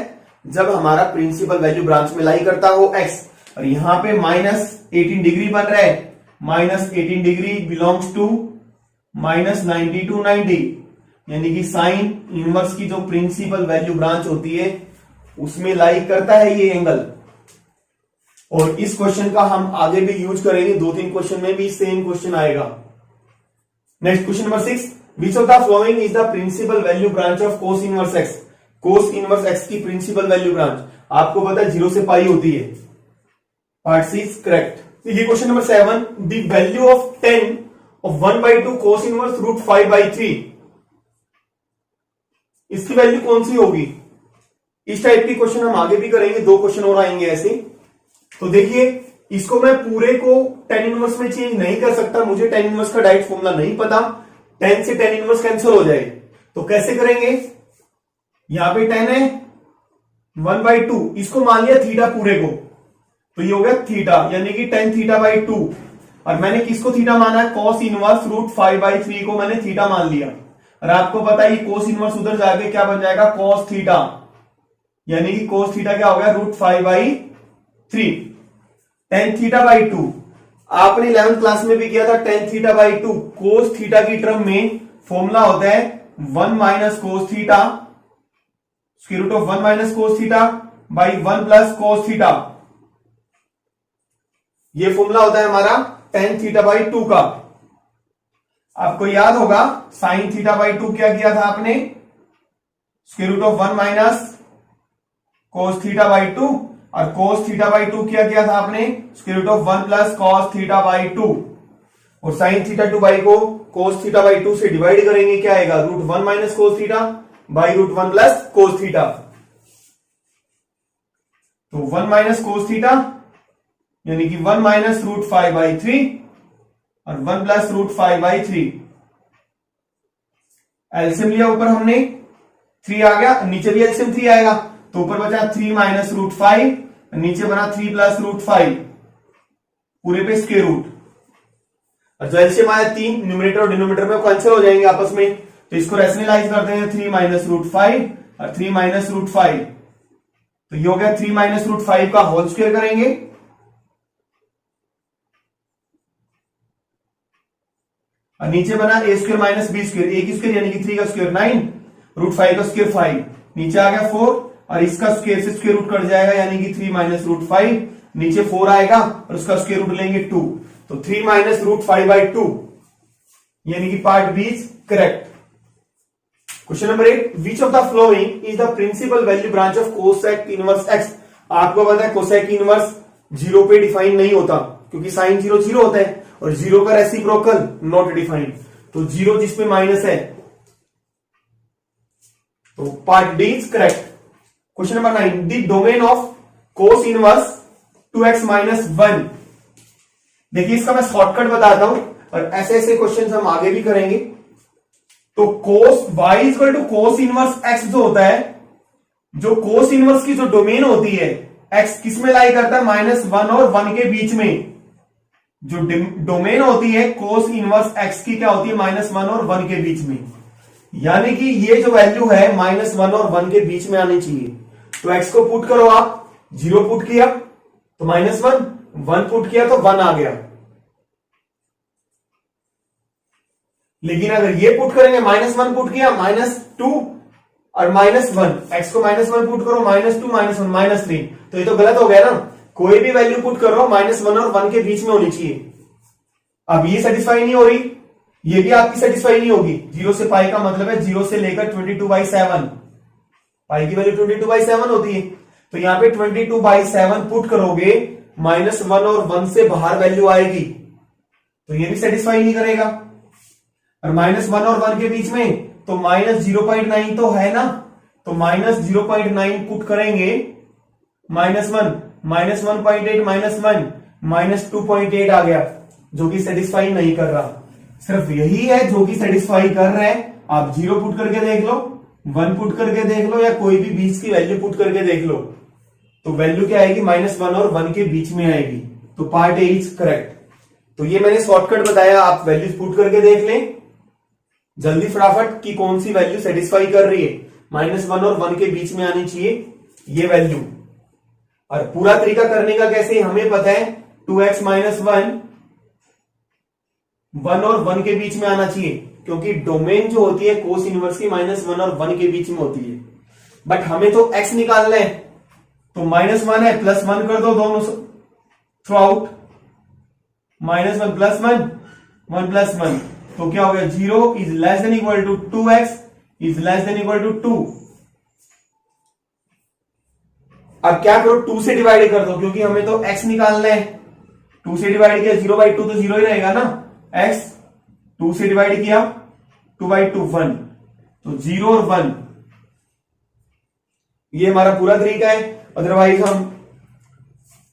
जब हमारा प्रिंसिपल वैल्यू ब्रांच में लाई करता हो x, और यहां पे -18 डिग्री बन रहा है, -18 डिग्री बिलोंग्स टू -90 to 90, यानी कि साइन इनवर्स की जो प्रिंसिपल वैल्यू ब्रांच होती है उसमें लाई करता है ये एंगल। और इस क्वेश्चन का हम आगे भी यूज करेंगे, 2-3 क्वेश्चन में भी सेम क्वेश्चन आएगा। Next question number 6, which of the following is the principal value branch of cos inverse x. Cos inverse x की प्रिंसिपल वैल्यू ब्रांच आपको पता है 0 से पाई होती है। Part C is correct. ये question number 7, the value of 10 of 1/2 cos inverse √5/3, इसकी value कौन सी होगी? इस टाइप की क्वेश्चन हम आगे भी करेंगे, 2 क्वेश्चन और आएंगे ऐसे। तो देखिए, इसको मैं पूरे को tan इनवर्स में चेंज नहीं कर सकता, मुझे tan इनवर्स का डायरेक्ट फॉर्मूला नहीं पता, tan से tan इनवर्स कैंसिल हो जाए। तो कैसे करेंगे? यहां पे tan है 1/2, इसको मान लिया थीटा पूरे को, तो ये हो गया थीटा, यानी कि tan θ/2। और मैंने किसको थीटा माना है? cos इनवर्स √5/3 को मैंने थीटा मान लिया। और आपको पता है cos इनवर्स उधर जाके क्या बन जाएगा? cos थीटा, यानी कि cos थीटा क्या हो गया? √5/3। tan θ/2 आपने 11th क्लास में भी किया था, tan θ/2 cos थीटा की टर्म में फॉर्मूला होता है 1 - cos theta, √1 - cos theta by 1 + cos theta. ये फॉर्मूला होता है हमारा tan θ/2 का। आपको याद होगा sin θ/2 क्या किया था आपने? √1 - cos θ/2, और cos θ/2 क्या किया था आपने? √1 + cos θ/2। और sin θ2 को cos θ/2 से डिवाइड करेंगे, क्या आएगा? √1 - cos theta by √1 + cos theta. तो 1 - cos थीटा यानी कि 1 - √5/3 और 1 + √5/3। एलसीएम लिया ऊपर हमने, 3 आ गया, नीचे भी एलसीएम 3 आएगा, तो ऊपर बचा 3 - √5, नीचे बना 3 + √5, पूरे पे स्क्वायर रूट। और जो एलसीएम आया 3, न्यूमरेटर और डिनोमिनेटर में कैंसिल हो जाएंगे आपस में, तो इसको रैशनलाइज करते हैं 3 - √5 और 3 - √5, तो ये हो गया 3 - √5 का होल स्क्वायर करेंगे, और नीचे बना a² - b², a की स्क्वायर यानी कि 3 का स्क्वायर 9, √5 का स्क्वायर 5, नीचे आ गया 4, और इसका स्क्वायर से स्क्वायर रूट कट जाएगा, यानी कि 3 - √5, नीचे 4 आएगा और उसका स्क्वायर रूट लेंगे 2, तो 3 - √5/2, यानी कि part B is correct. Question number 8, which of the following is the principal value branch of cosec inverse x. आपको पता है कोसेक इनवर्स 0 पे डिफाइन नहीं होता, क्योंकि साइन 0 0 होता है, और 0 का रेसिप्रोकल नॉट डिफाइंड, तो 0 जिसमें माइनस है, तो part D is correct. Question number 9, the domain of cos inverse 2x - 1। देखिए, इसका मैं शॉर्टकट बताता हूं, और ऐसे ऐसे क्वेश्चन हम आगे भी करेंगे। तो कोस y = कोस इनवर्स x जो होता है, जो कोस इनवर्स की जो डोमेन होती है, x किस में लाई करता है? -1 और 1 के बीच में। जो डोमेन होती है कोस इनवर्स x की क्या होती है? -1 और 1 के बीच में, यानी कि ये जो वैल्यू है -1 और 1 के बीच में आनी चाहिए। तो x को पुट करो आप, 0 पुट किया तो -1, 1 पुट किया तो 1 आ गया। लेकिन अगर ये पुट करेंगे, -1 पुट किया, -2 और -1, x को -1 पुट करो, -2 -1 -3, तो ये तो गलत हो गया ना। कोई भी वैल्यू पुट करो -1 और 1 के बीच में होनी चाहिए। अब ये सेटिस्फाई नहीं हो रही, ये भी आपकी सेटिस्फाई नहीं होगी। 0 से पाई का मतलब है 0 से लेकर 22/7, पाई की वैल्यू 22/7 होती है, तो यहां पे 22/7 पुट करोगे, -1 और 1 से बाहर वैल्यू आएगी, तो ये भी सेटिस्फाई नहीं करेगा। और -1 और 1 के बीच में तो -0.9 तो है ना, तो -0.9 पुट करेंगे, -1 -1.8 -1 -2.8 आ गया, जो कि सेटिस्फाई नहीं कर रहा। सिर्फ यही है जो कि सेटिस्फाई कर रहा है। आप 0 पुट करके देख लो, 1 पुट करके देख लो, या कोई भी बीच की वैल्यू पुट करके देख लो, तो वैल्यू क्या आएगी? -1 और 1 के बीच में आएगी। तो पार्ट ए इज करेक्ट। तो ये मैंने शॉर्टकट बताया, आप वैल्यूज पुट करके देख लें जल्दी फटाफट कि कौन सी वैल्यू सेटिस्फाई कर रही है। -1 और 1 के बीच में आनी चाहिए, ये वैल्यू। और पूरा तरीका करने का कैसे, हमें पता है 2x माइनस 1 1 और 1 के बीच में आना चाहिए, क्योंकि डोमेन जो होती है कोस इनवर्स की -1 और 1 के बीच में होती है। बट हमें तो x निकालना है, तो -1 है +1 कर दो दोनों थ्रू आउट, -1 +1 1 +1, तो क्या हो गया 0 is less than equal to 2x is less than equal to 2। अब क्या करो, 2 से डिवाइड कर दो, क्योंकि हमें तो x निकालना है। 2 से डिवाइड किया 0/2 तो 0 ही रहेगा ना, x 2 से डिवाइड किया 2/2 1, तो 0 और 1। ये हमारा पूरा तरीका है। अदरवाइज हम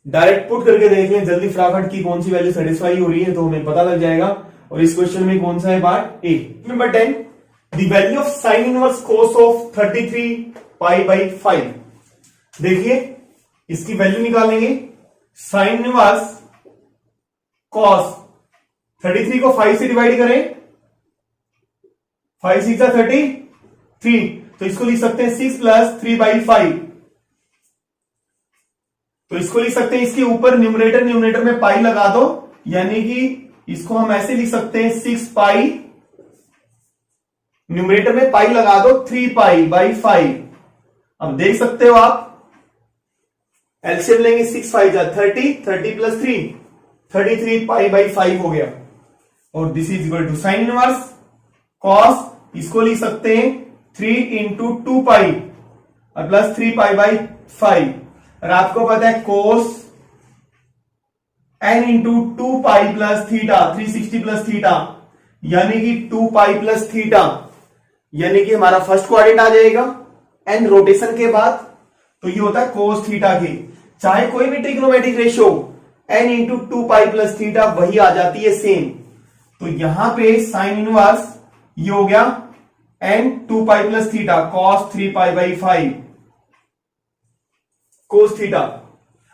डायरेक्ट पुट करके देख लें जल्दी फटाफट की कौन सी वैल्यू सेटिस्फाई हो रही है, तो हमें पता लग जाएगा। और इस क्वेश्चन में कौन सा है part A. Number 10, the value of sine inverse cos of 33 π/5। देखिए इसकी वैल्यू निकालेंगे। साइन इनवर्स कॉस 33 को 5 से डिवाइड करें, 5 6 33, तो इसको लिख सकते हैं 6 + 3/5। तो इसको लिख सकते हैं, इसके ऊपर न्यूमरेटर में पाई लगा दो, यानी कि इसको हम ऐसे लिख सकते हैं 6π, न्यूमरेटर में पाई लगा दो 3π/5। अब देख सकते हो आप एलसीएम लेंगे, 6 5 30, 30 + 3 33 π/5 हो गया। और this is equal to sine inverse cos, इसको लिख सकते हैं 3 × 2π और प्लस 3π/5। और आपको पता है कोस n × 2π + थीटा 360 + थीटा, यानी कि 2π + थीटा, यानी कि हमारा फर्स्ट क्वाड्रेंट आ जाएगा n रोटेशन के बाद। तो ये होता है कोस थीटा के, चाहे कोई भी ट्रिग्नोमेट्रिक रेशियो n × 2π + थीटा वही आ जाती है सेम। तो यहां पे साइन इनवर्स ये हो गया n 2π + theta cos 3π/5 cos theta.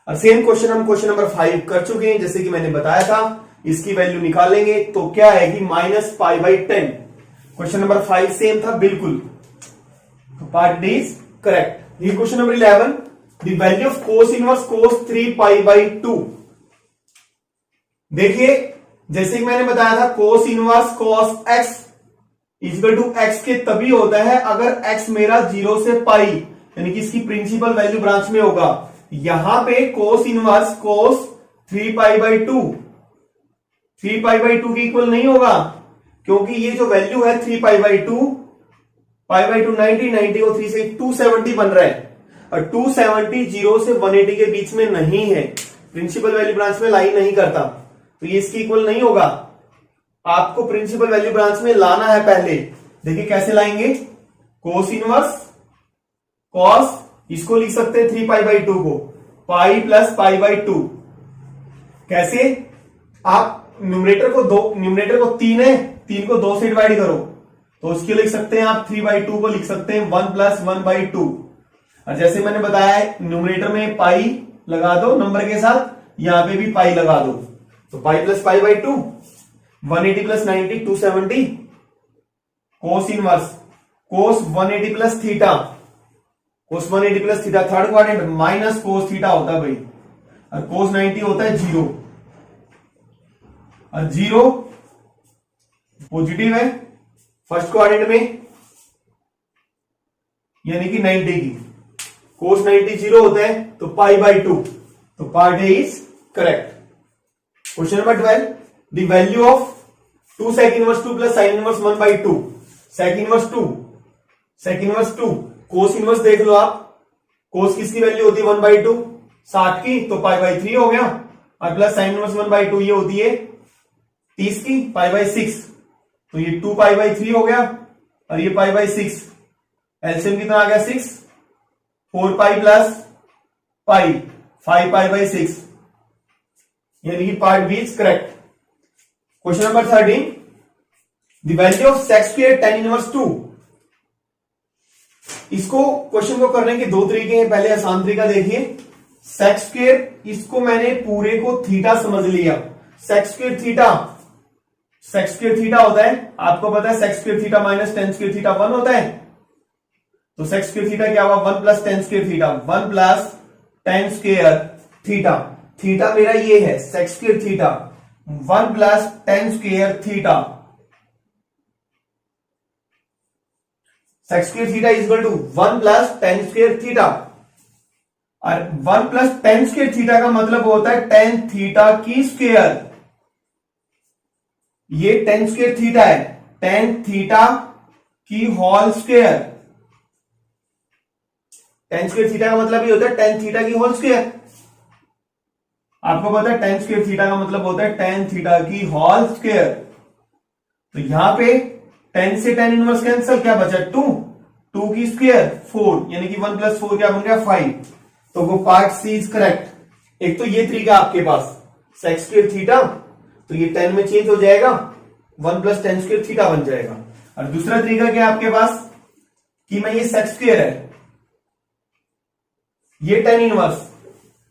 और सेम क्वेश्चन हम क्वेश्चन नंबर 5 कर चुके हैं, जैसे कि मैंने बताया था। इसकी वैल्यू निकालेंगे तो क्या आएगी -π/10। क्वेश्चन नंबर 5 सेम था बिल्कुल, तो पार्ट डी इज करेक्ट। ये question number 11, the value of cos inverse cos 3π/2। देखिए जैसे कि मैंने बताया था cos inverse cos x equal to x के तभी होता है अगर x मेरा 0 से π, यानी कि इसकी प्रिंसिपल वैल्यू ब्रांच में होगा। यहां पे कोस इनवर्स कोस 3π/2 3π/2 के इक्वल नहीं होगा, क्योंकि ये जो वैल्यू है 3π/2 π/2 90 90 और 3 से 270 बन रहा है। और 270 0 से 180 के बीच में नहीं है, प्रिंसिपल वैल्यू ब्रांच में लाई नहीं करता, तो ये इसकी इक्वल नहीं होगा। आपको प्रिंसिपल वैल्यू ब्रांच में लाना है पहले। देखिए कैसे लाएंगे, कोस इनवर्स कॉस, इसको लिख सकते हैं 3π/2 को पाई + π/2। कैसे, आप न्यूमरेटर को 3 है, 3 को 2 से डिवाइड करो, तो उसके लिख सकते हैं आप 3/2 को लिख सकते हैं 1 + 1/2। और जैसे मैंने बताया है न्यूमरेटर में पाई लगा दो नंबर के साथ, यहां पे भी पाई लगा दो, तो पाई + π/2 180 + 90 270 कोस इनवर्स कोस 180 + थीटा, कोस 180 + theta third quadrant minus cos theta होता है भाई, और कोस 90 होता है 0, और 0 पॉजिटिव है फर्स्ट क्वाड्रेंट में, यानी कि 90 की कोस 90 0 होता है, तो π/2, तो part A is correct. Question number 12, the value of 2 sec inverse 2 + sin inverse 1/2। sec inverse 2 cos inverse देख लो आप, कोस किसकी वैल्यू होती है 1/2 60 की, तो π/3 हो गया, और प्लस sin इनवर्स 1/2 ये होती है 30 की π/6, तो ये 2π/3 हो गया, और ये π/6, एलसीएम कितना आ गया 6, 4π + π 5π/6, यानी कि part B is correct. Question number 13, the value of sec² tan inverse 2। इसको क्वेश्चन को करने के दो तरीके हैं, पहले आसान तरीका देखिए। sec², इसको मैंने पूरे को थीटा समझ लिया, sec² थीटा होता है, आपको पता है sec² थीटा - tan² थीटा 1 होता है, तो सेक स्क्वायर थीटा क्या हुआ, 1 plus tan square theta, 1 plus tan square theta. Theta मेरा ये है sec square theta, 1 plus tan square theta. Sec square theta is equal to 1 plus tan square theta, और 1 plus tan square theta का मतलब होता है टेन थीटा की square. ये टेन स्क्वायर थीटा है, टेन थीटा की whole square. Tan square theta का मतलब ये होता है टेन थीटा की होल स्क्वायर। आपको पता है टेन स्क्वायर थीटा का मतलब होता है टेन थीटा की होल स्क्वायर। तो यहां पे टेन से टेन इनवर्स कैंसिल, क्या बचा 2, 2 की स्क्वायर 4, यानी कि 1 प्लस 4 क्या बन गया 5। तो वो पार्ट सी इज करेक्ट। एक तो ये तरीका आपके पास सेक स्क्वायर थीटा, तो ये 10 में चेंज हो जाएगा, 1 प्लस टेन स्क्वायर थीटा बन जाएगा। और दूसरा तरीका क्या है आपके पास कि मैं ये सेक स्क्वायर है, ये टेन इनवर्स,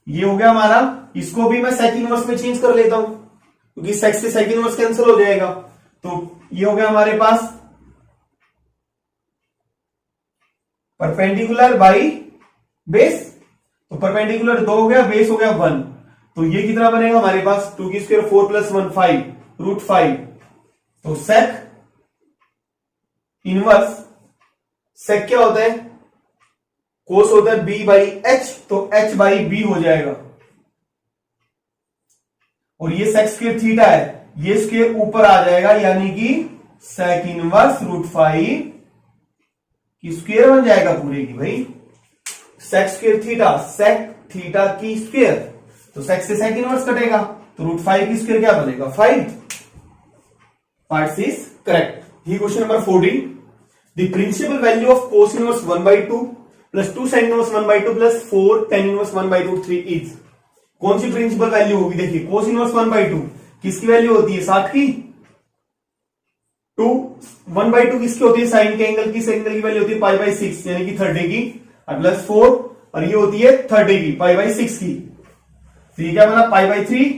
ये हो गया हमारा, इसको भी मैं सेक इनवर्स में चेंज कर लेता हूं क्योंकि सेक से सेक इनवर्स कैंसिल हो जाएगा। तो ये हो गया हमारे पास परपेंडिकुलर बाई बेस। तो परपेंडिकुलर 2 हो गया, बेस हो गया 1। तो ये कितना बनेगा हमारे पास, 2 की स्क्वायर 4 प्लस 1 5 रूट 5। तो सेक इनवर्स, सेक क्या होता है, कोस होता है बी बाई एच, तो एच बाई बी हो जाएगा। और ये सेक स्क्वायर थीटा है, ये स्क्वायर ऊपर आ जाएगा, यानी कि सेक इनवर्स रूट 5 की स्क्वायर बन जाएगा पूरे की। भाई sec square theta, sec theta की स्क्वायर, तो सेक से सेक इनवर्स कटेगा, तो रूट 5 की स्क्वायर क्या बनेगा 5। Part C is correct. ही question number 14, the principal value of cos inverse 1/2 plus 2 sine inverse 1/2 plus 4 tan inverse 1/2 3 is. कौन सी प्रिंसिपल वैल्यू होगी, देखिए कोस इनवर्स 1/2 किसकी वैल्यू होती है 60 की, 1/2 किसकी होती है साइन के एंगल की, एंगल की वैल्यू होती है पाई बाई 6 यानी कि 30 की, और प्लस 4 और ये होती है 30 की पाई बाई 6 की। तो ये क्या बना पाई by 3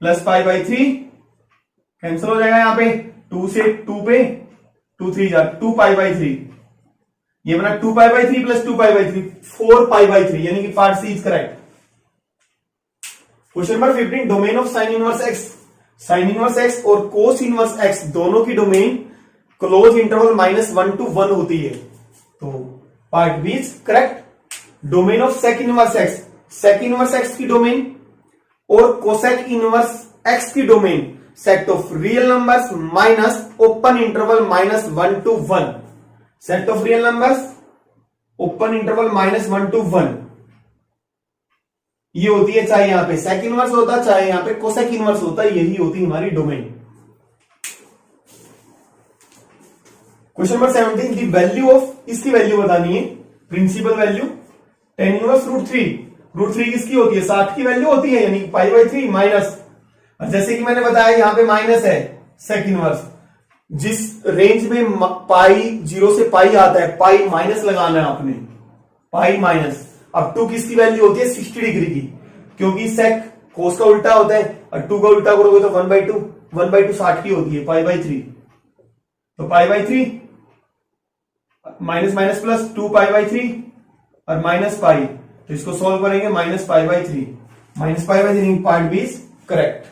plus pi by 3 cancel हो जाएगा, यहां पे 2 से 2 पे 2 3 जा 2 पाई बाई 3, ये बना 2 pi by 3 plus 2 pi by 3 4 pi by 3, यानी कि part C is correct. Question number 15, domain of sine inverse x. Sine inverse x और कोस इनवर्स एक्स दोनों की डोमेन क्लोज इंटरवल -1 to 1 होती है, तो part B is correct. Domain of sec inverse x, sec inverse x की domain और cosec inverse x की domain set of real numbers minus open interval -1 to 1। Set of real numbers open interval -1 to 1 ये होती है, चाहे यहां पे sec inverse होता है चाहे यहां पे कोसेक इनवर्स होता है, यही होती है हमारी domain. Question number 17, the value of, इसकी वैल्यू बतानी है, principal value tan inverse root 3। Root 3 किसकी होती है 60 की वैल्यू होती है, यानी पाई बाई 3 माइनस, जैसे कि मैंने बताया यहां पे माइनस है सेक इनवर्स, जिस रेंज में पाई 0 से पाई आता है पाई माइनस लगाना है आपने, पाई माइनस। अब 2 किसकी वैल्यू होती है 60 डिग्री की, क्योंकि सेक कोस का उल्टा होता है, और 2 का उल्टा करोगे तो 1/2, 1/2 60 की होती है पाई बाई 3, तो pi by 3 minus minus plus 2 pi by 3 और माइनस पाई, तो इसको सोल्व करेंगे minus pi by 3, minus pi by 3, part B is correct.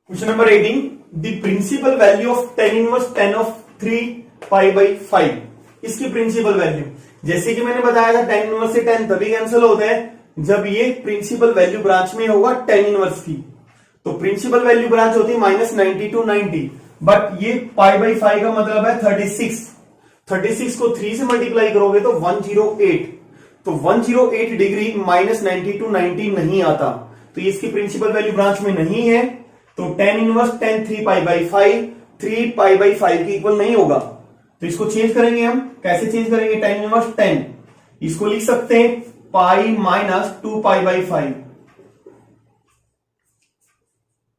Question number 18, the principal value of tan inverse 10 of 3 pi by 5। इसकी principal value, जैसे कि मैंने बताया था 10 इनवर्स से 10 तभी कैंसिल होता है जब ये प्रिंसिपल वैल्यू ब्रांच में होगा 10 इनवर्स की, तो प्रिंसिपल वैल्यू ब्रांच होती है -90 to 90, बट ये पाई बाई 5 का मतलब है 36, 36 को 3 से मल्टीप्लाई करोगे तो 108, तो 108 डिग्री -90 to 90 नहीं आता, तो ये इसकी प्रिंसिपल वैल्यू ब्रांच में नहीं है, तो 10 inverse 10 3 pi by 5 3 pi by 5 के इक्वल नहीं होगा, तो इसको चेंज करेंगे हम, कैसे चेंज करेंगे, 10 इनवर्स 10, इसको लिख सकते हैं पाई माइनस 2 पाई बाई 5,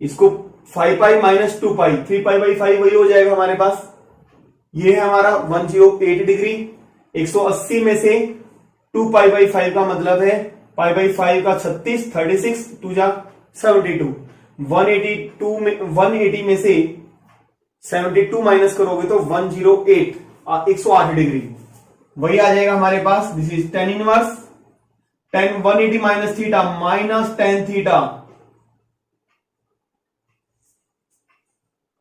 इसको 5 pi minus 2 pi 3 pi by 5 वही हो जाएगा हमारे पास। ये है हमारा 108 डिग्री, 180 में से 2 पाई बाई 5 का मतलब है पाई बाई 5 का 36, 36 2 जा 72, 180 में से 72 माइनस करोगे तो 108 108 डिग्री, वही आ जाएगा हमारे पास, this is tan inverse tan 180 minus theta minus tan theta,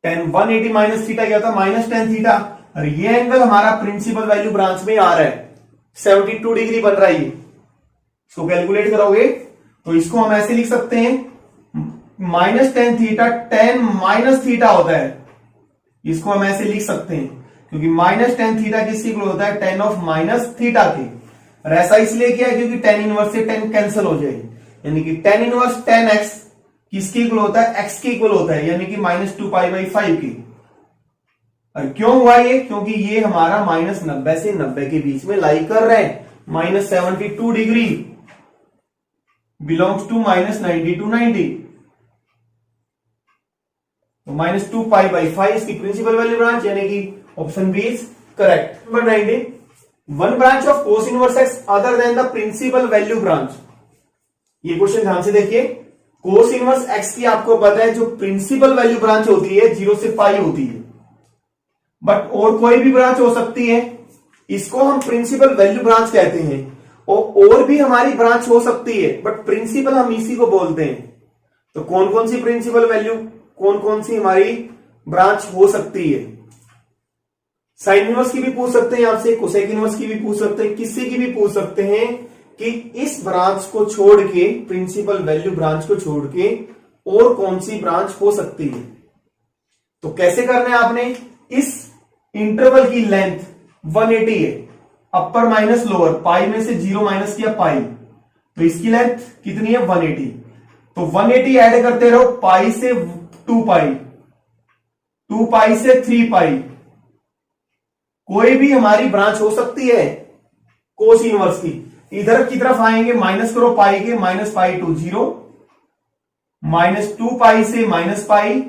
tan 180 minus theta क्या होता है माइनस टेन थीटा, और ये एंगल हमारा प्रिंसिपल वैल्यू ब्रांच में आ रहा है 72 डिग्री बन रहा है ये। इसको कैलकुलेट करोगे तो इसको हम ऐसे लिख सकते हैं minus tan theta ten minus theta होता है, इसको हम ऐसे लिख सकते हैं क्योंकि माइनस टेन थीटा किसके इक्वल होता है टेन ऑफ माइनस थीटा के, और ऐसा इसलिए किया है क्योंकि टेन इनवर्स से टेन कैंसिल हो जाएगी, यानी कि टेन इनवर्स टेन एक्स किसके इक्वल होता है एक्स के इक्वल होता है, यानी कि minus two pi by five की। और क्यों हुआ ये, क्योंकि ये हमारा माइनस 90 से 90 के बीच में लाई कर रहे हैं, minus 72 degree belongs to minus 90 to 90, तो minus two pi by five इसकी प्रिंसिपल वैल्यू ब्रांच, यानी कि option B is correct. Number 19, one branch of cos inverse x other than the principal value branch. ये question ध्यान से देखिए, कोस inverse x की आपको पता है जो प्रिंसिपल वैल्यू ब्रांच होती है 0 से पाई होती है, बट और कोई भी ब्रांच हो सकती है, इसको हम प्रिंसिपल वैल्यू ब्रांच कहते हैं। और भी हमारी ब्रांच हो सकती है बट प्रिंसिपल हम इसी को बोलते हैं। तो कौन कौन सी प्रिंसिपल वैल्यू, कौन कौन सी हमारी ब्रांच हो सकती है, साइन इनवर्स की भी पूछ सकते हैं आपसे, कोसेक इनवर्स की भी पूछ सकते हैं, किसी की भी पूछ सकते हैं कि इस ब्रांच को छोड़ के, प्रिंसिपल वैल्यू ब्रांच को छोड़ के और कौन सी ब्रांच हो सकती है। तो कैसे करना है आपने, इस इंटरवल की लेंथ 180 है, अपर माइनस लोअर, पाई में से 0 माइनस किया पाई, तो इसकी लेंथ कितनी है 180, तो 180 ऐड करते रहो, पाई से 2 पाई, 2 पाई से 3 पाई, कोई भी हमारी ब्रांच हो सकती है कोस इनवर्स की। इधर की तरफ आएंगे, माइनस करो पाई के, माइनस पाई टू 0, माइनस 2 पाई से माइनस पाई,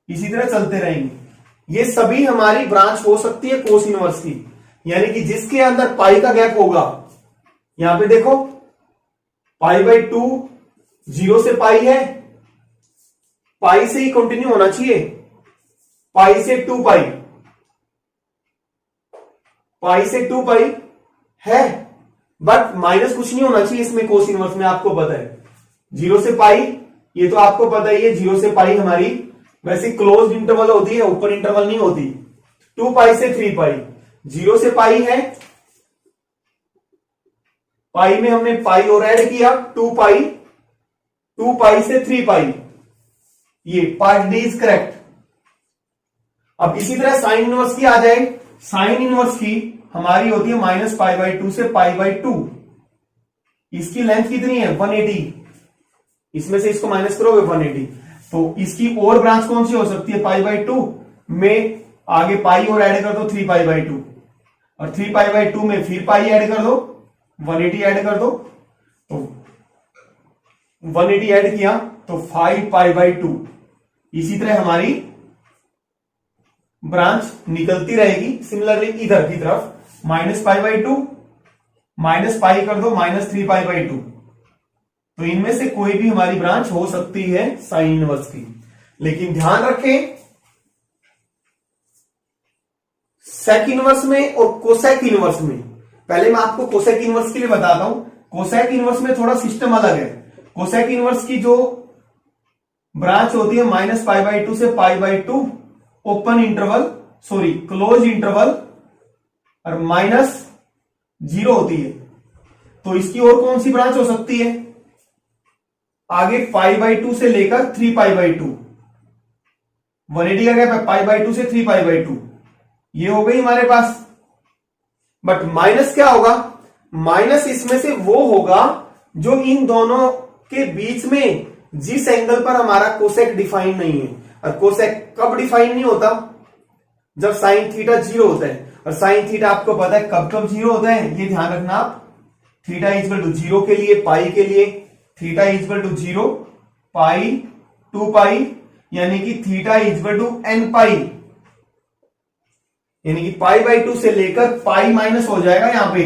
इसी तरह चलते रहेंगे। ये सभी हमारी ब्रांच हो सकती है कोस इनवर्स की, यानी कि जिसके अंदर पाई का गैप होगा। यहां पे देखो पाई बाई 2 0 से पाई है, पाई से ही कंटिन्यू होना चाहिए, पाई से 2 पाई, पाई से 2 पाई है, बट माइनस कुछ नहीं होना चाहिए इसमें कोस इनवर्स में, आपको पता है 0 से पाई, ये तो आपको पता ही है 0 से पाई हमारी वैसे क्लोज्ड इंटरवल होती है, ओपन इंटरवल नहीं होती। 2 पाई से 3 पाई, 0 से पाई है, पाई में हमने पाई और ऐड किया 2 पाई, 2 पाई से 3 पाई, ये पार्ट डी इज करेक्ट। अब इसी तरह साइन इनवर्स की आ जाए, साइन इनवर्स की हमारी होती है माइनस पाई बाई 2 से पाई बाई 2, इसकी लेंथ कितनी है 180, इसमें से इसको माइनस करोगे 180, तो इसकी और ब्रांच कौन सी हो सकती है पाई बाई 2 में, आगे पाई और ऐड कर दो 3 पाई बाई 2, और 3 पाई बाई 2 में फिर पाई ऐड कर दो, 180 ऐड कर दो, तो 180 ऐड किया तो 5 पाई बाई 2, इसी तरह हमारी ब्रांच निकलती रहेगी। सिमिलरली इधर की तरफ माइनस पाई बाई 2, माइनस पाई कर दो, माइनस 3 पाई बाई 2, तो इनमें से कोई भी हमारी ब्रांच हो सकती है साइन इनवर्स की। लेकिन ध्यान रखें सेक इनवर्स में और कोसेक इनवर्स में, पहले मैं आपको कोसेक इनवर्स के लिए बताता हूं। कोसेक इनवर्स में थोड़ा सिस्टम अलग है। कोसेक इनवर्स की जो ब्रांच होती है माइनस पाई बाई 2 से पाई by 2, open interval, sorry close interval, और माइनस 0 होती है, तो इसकी और कौन सी ब्रांच हो सकती है, आगे पाई बाई 2 से लेकर 3 पाई बाई 2, 180 का गैप है, पाई बाई 2 से 3 पाई बाई 2, ये हो गई हमारे पास। बट माइनस क्या होगा, माइनस इसमें से वो होगा जो इन दोनों के बीच में जिस एंगल पर हमारा कोसेक डिफाइन नहीं है। और कोसेक कब डिफाइन नहीं होता, जब साइन थीटा 0 होता है, और साइन थीटा आपको पता है कब कब 0 होता है, ये ध्यान रखना आप। थीटा इक्वल टू 0 के लिए, पाई के लिए थीटा इक्वल टू 0, पाई 2 पाई, यानी कि थीटा इक्वल टू n पाई, यानी कि पाई बाई 2 से लेकर पाई माइनस हो जाएगा यहां पे,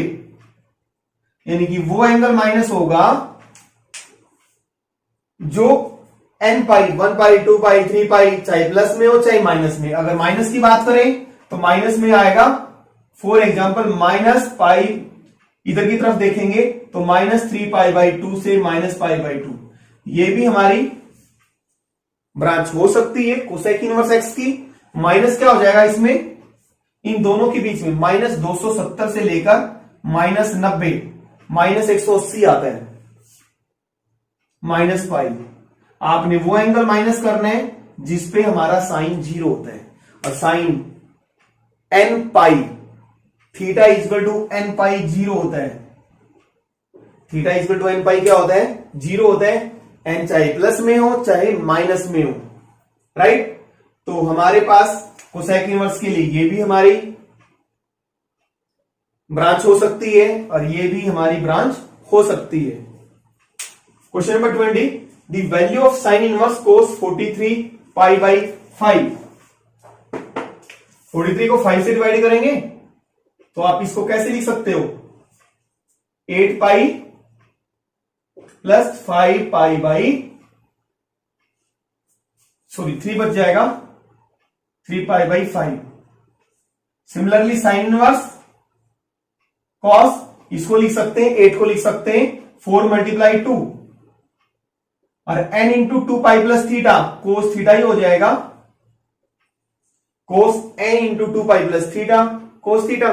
यानी कि वो एंगल माइनस होगा जो n पाई, 1 पाई 2 पाई 3 पाई, चाहे प्लस में हो चाहे माइनस में। अगर माइनस की बात करें तो माइनस में आएगा फॉर एग्जाम्पल माइनस पाई, इधर की तरफ देखेंगे तो -3π/2 से -π/2, ये भी हमारी ब्रांच हो सकती है कोसेक इनवर्स एक्स की। माइनस क्या हो जाएगा इसमें, इन दोनों के बीच में -270 से लेकर -90 -180 आता है, -π। आपने वो एंगल माइनस करना है जिसपे हमारा साइन 0 होता है, और sign nπ theta equal to nπ 0 होता है। थीटा इक्वल टू nπ क्या होता है, 0 होता है। n चाहे प्लस में हो चाहे माइनस में हो, राइट। तो हमारे पास कोसेक इनवर्स के लिए ये भी हमारी ब्रांच हो सकती है और ये भी हमारी ब्रांच हो सकती है। Question number 20, the value of sine inverse cos 43π/5। 43 को 5 से डिवाइड करेंगे तो आप इसको कैसे लिख सकते हो, 8π प्लस 3 बच जाएगा, 3π/5। सिमिलरली साइन इनवर्स कॉस, इसको लिख सकते हैं, 8 को लिख सकते हैं 4 × 2, और n × 2π plus theta, cos theta ही हो जाएगा, cos n × 2π plus theta, cos theta.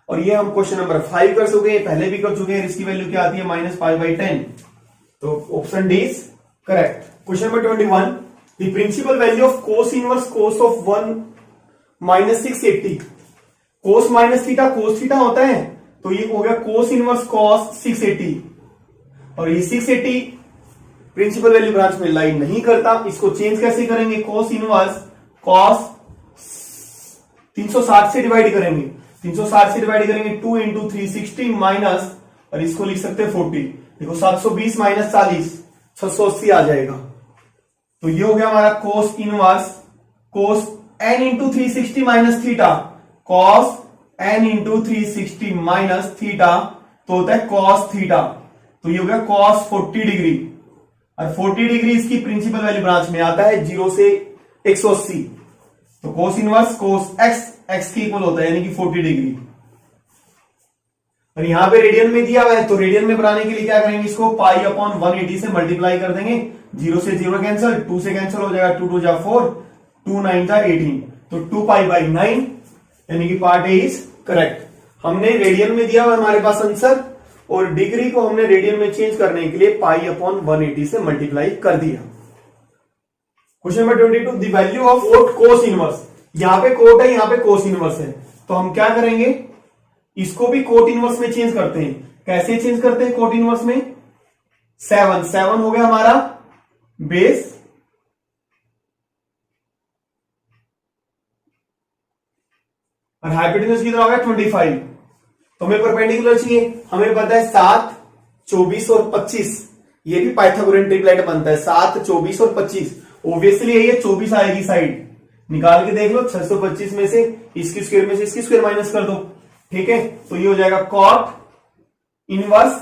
और ये हम क्वेश्चन नंबर 5 कर चुके हैं, पहले भी कर चुके हैं। इसकी वैल्यू क्या आती है, -π/10, तो option D is correct. Question number 21, the principal value of cos inverse cos of 1 -680। Cos minus theta cos theta होता है, तो ये हो गया कोस इनवर्स कॉस 680, और ये 680 प्रिंसिपल वैल्यू ब्रांच में लाइन नहीं करता। इसको चेंज कैसे करेंगे, कोस इनवर्स कॉस 360 से डिवाइड करेंगे, 360 से डिवाइड करेंगे 2 × 360 माइनस, और इसको लिख सकते हैं 40। देखो 720 माइनस 40, 680 आ जाएगा। तो ये हो गया हमारा कोस इनवर्स कोस n × 360 minus theta, cos n × 360 minus theta तो होता है कॉस थीटा, तो ये हो गया कॉस 40 डिग्री, और 40 डिग्री इसकी प्रिंसिपल वैल्यू ब्रांच में आता है 0 से 180। तो कोस इनवर्स कोस x के इक्वल होता है, यानी कि 40 डिग्री। और यहां पे रेडियन में दिया हुआ है, तो रेडियन में बनाने के लिए क्या करेंगे, इसको π/180 से मल्टीप्लाई कर देंगे, 0 से 0 कैंसिल, 2 से कैंसिल हो जाएगा, 2 2 जा 4, 2 9 जा 18, तो 2π/9, यानी कि पार्ट ए इज करेक्ट। हमने रेडियन में दिया हुआ हमारे पास आंसर, और डिग्री को हमने रेडियन में चेंज करने के लिए π/180 से मल्टीप्लाई कर दिया। Question number 22, the value of cos inverse. यहां पे कोट है, यहां पे कोस इनवर्स है, तो हम क्या करेंगे, इसको भी कोट इनवर्स में चेंज करते हैं। कैसे चेंज करते हैं कोट इनवर्स में, 7 हो गया हमारा बेस, और हाइपोटेन्यूज कितना होगा 25। तो हमें परपेंडिकुलर चाहिए, हमें पता है 7, 24 और 25, ये भी पाइथागोरियन ट्रिपलेट बनता है, 7, 24 और 25। ऑब्वियसली ये 24 आएगी साइड, निकाल के देख लो, 625 में से इसकी स्क्वायर में से इसकी स्क्वायर माइनस कर दो, ठीक है। तो ये हो जाएगा cot inverse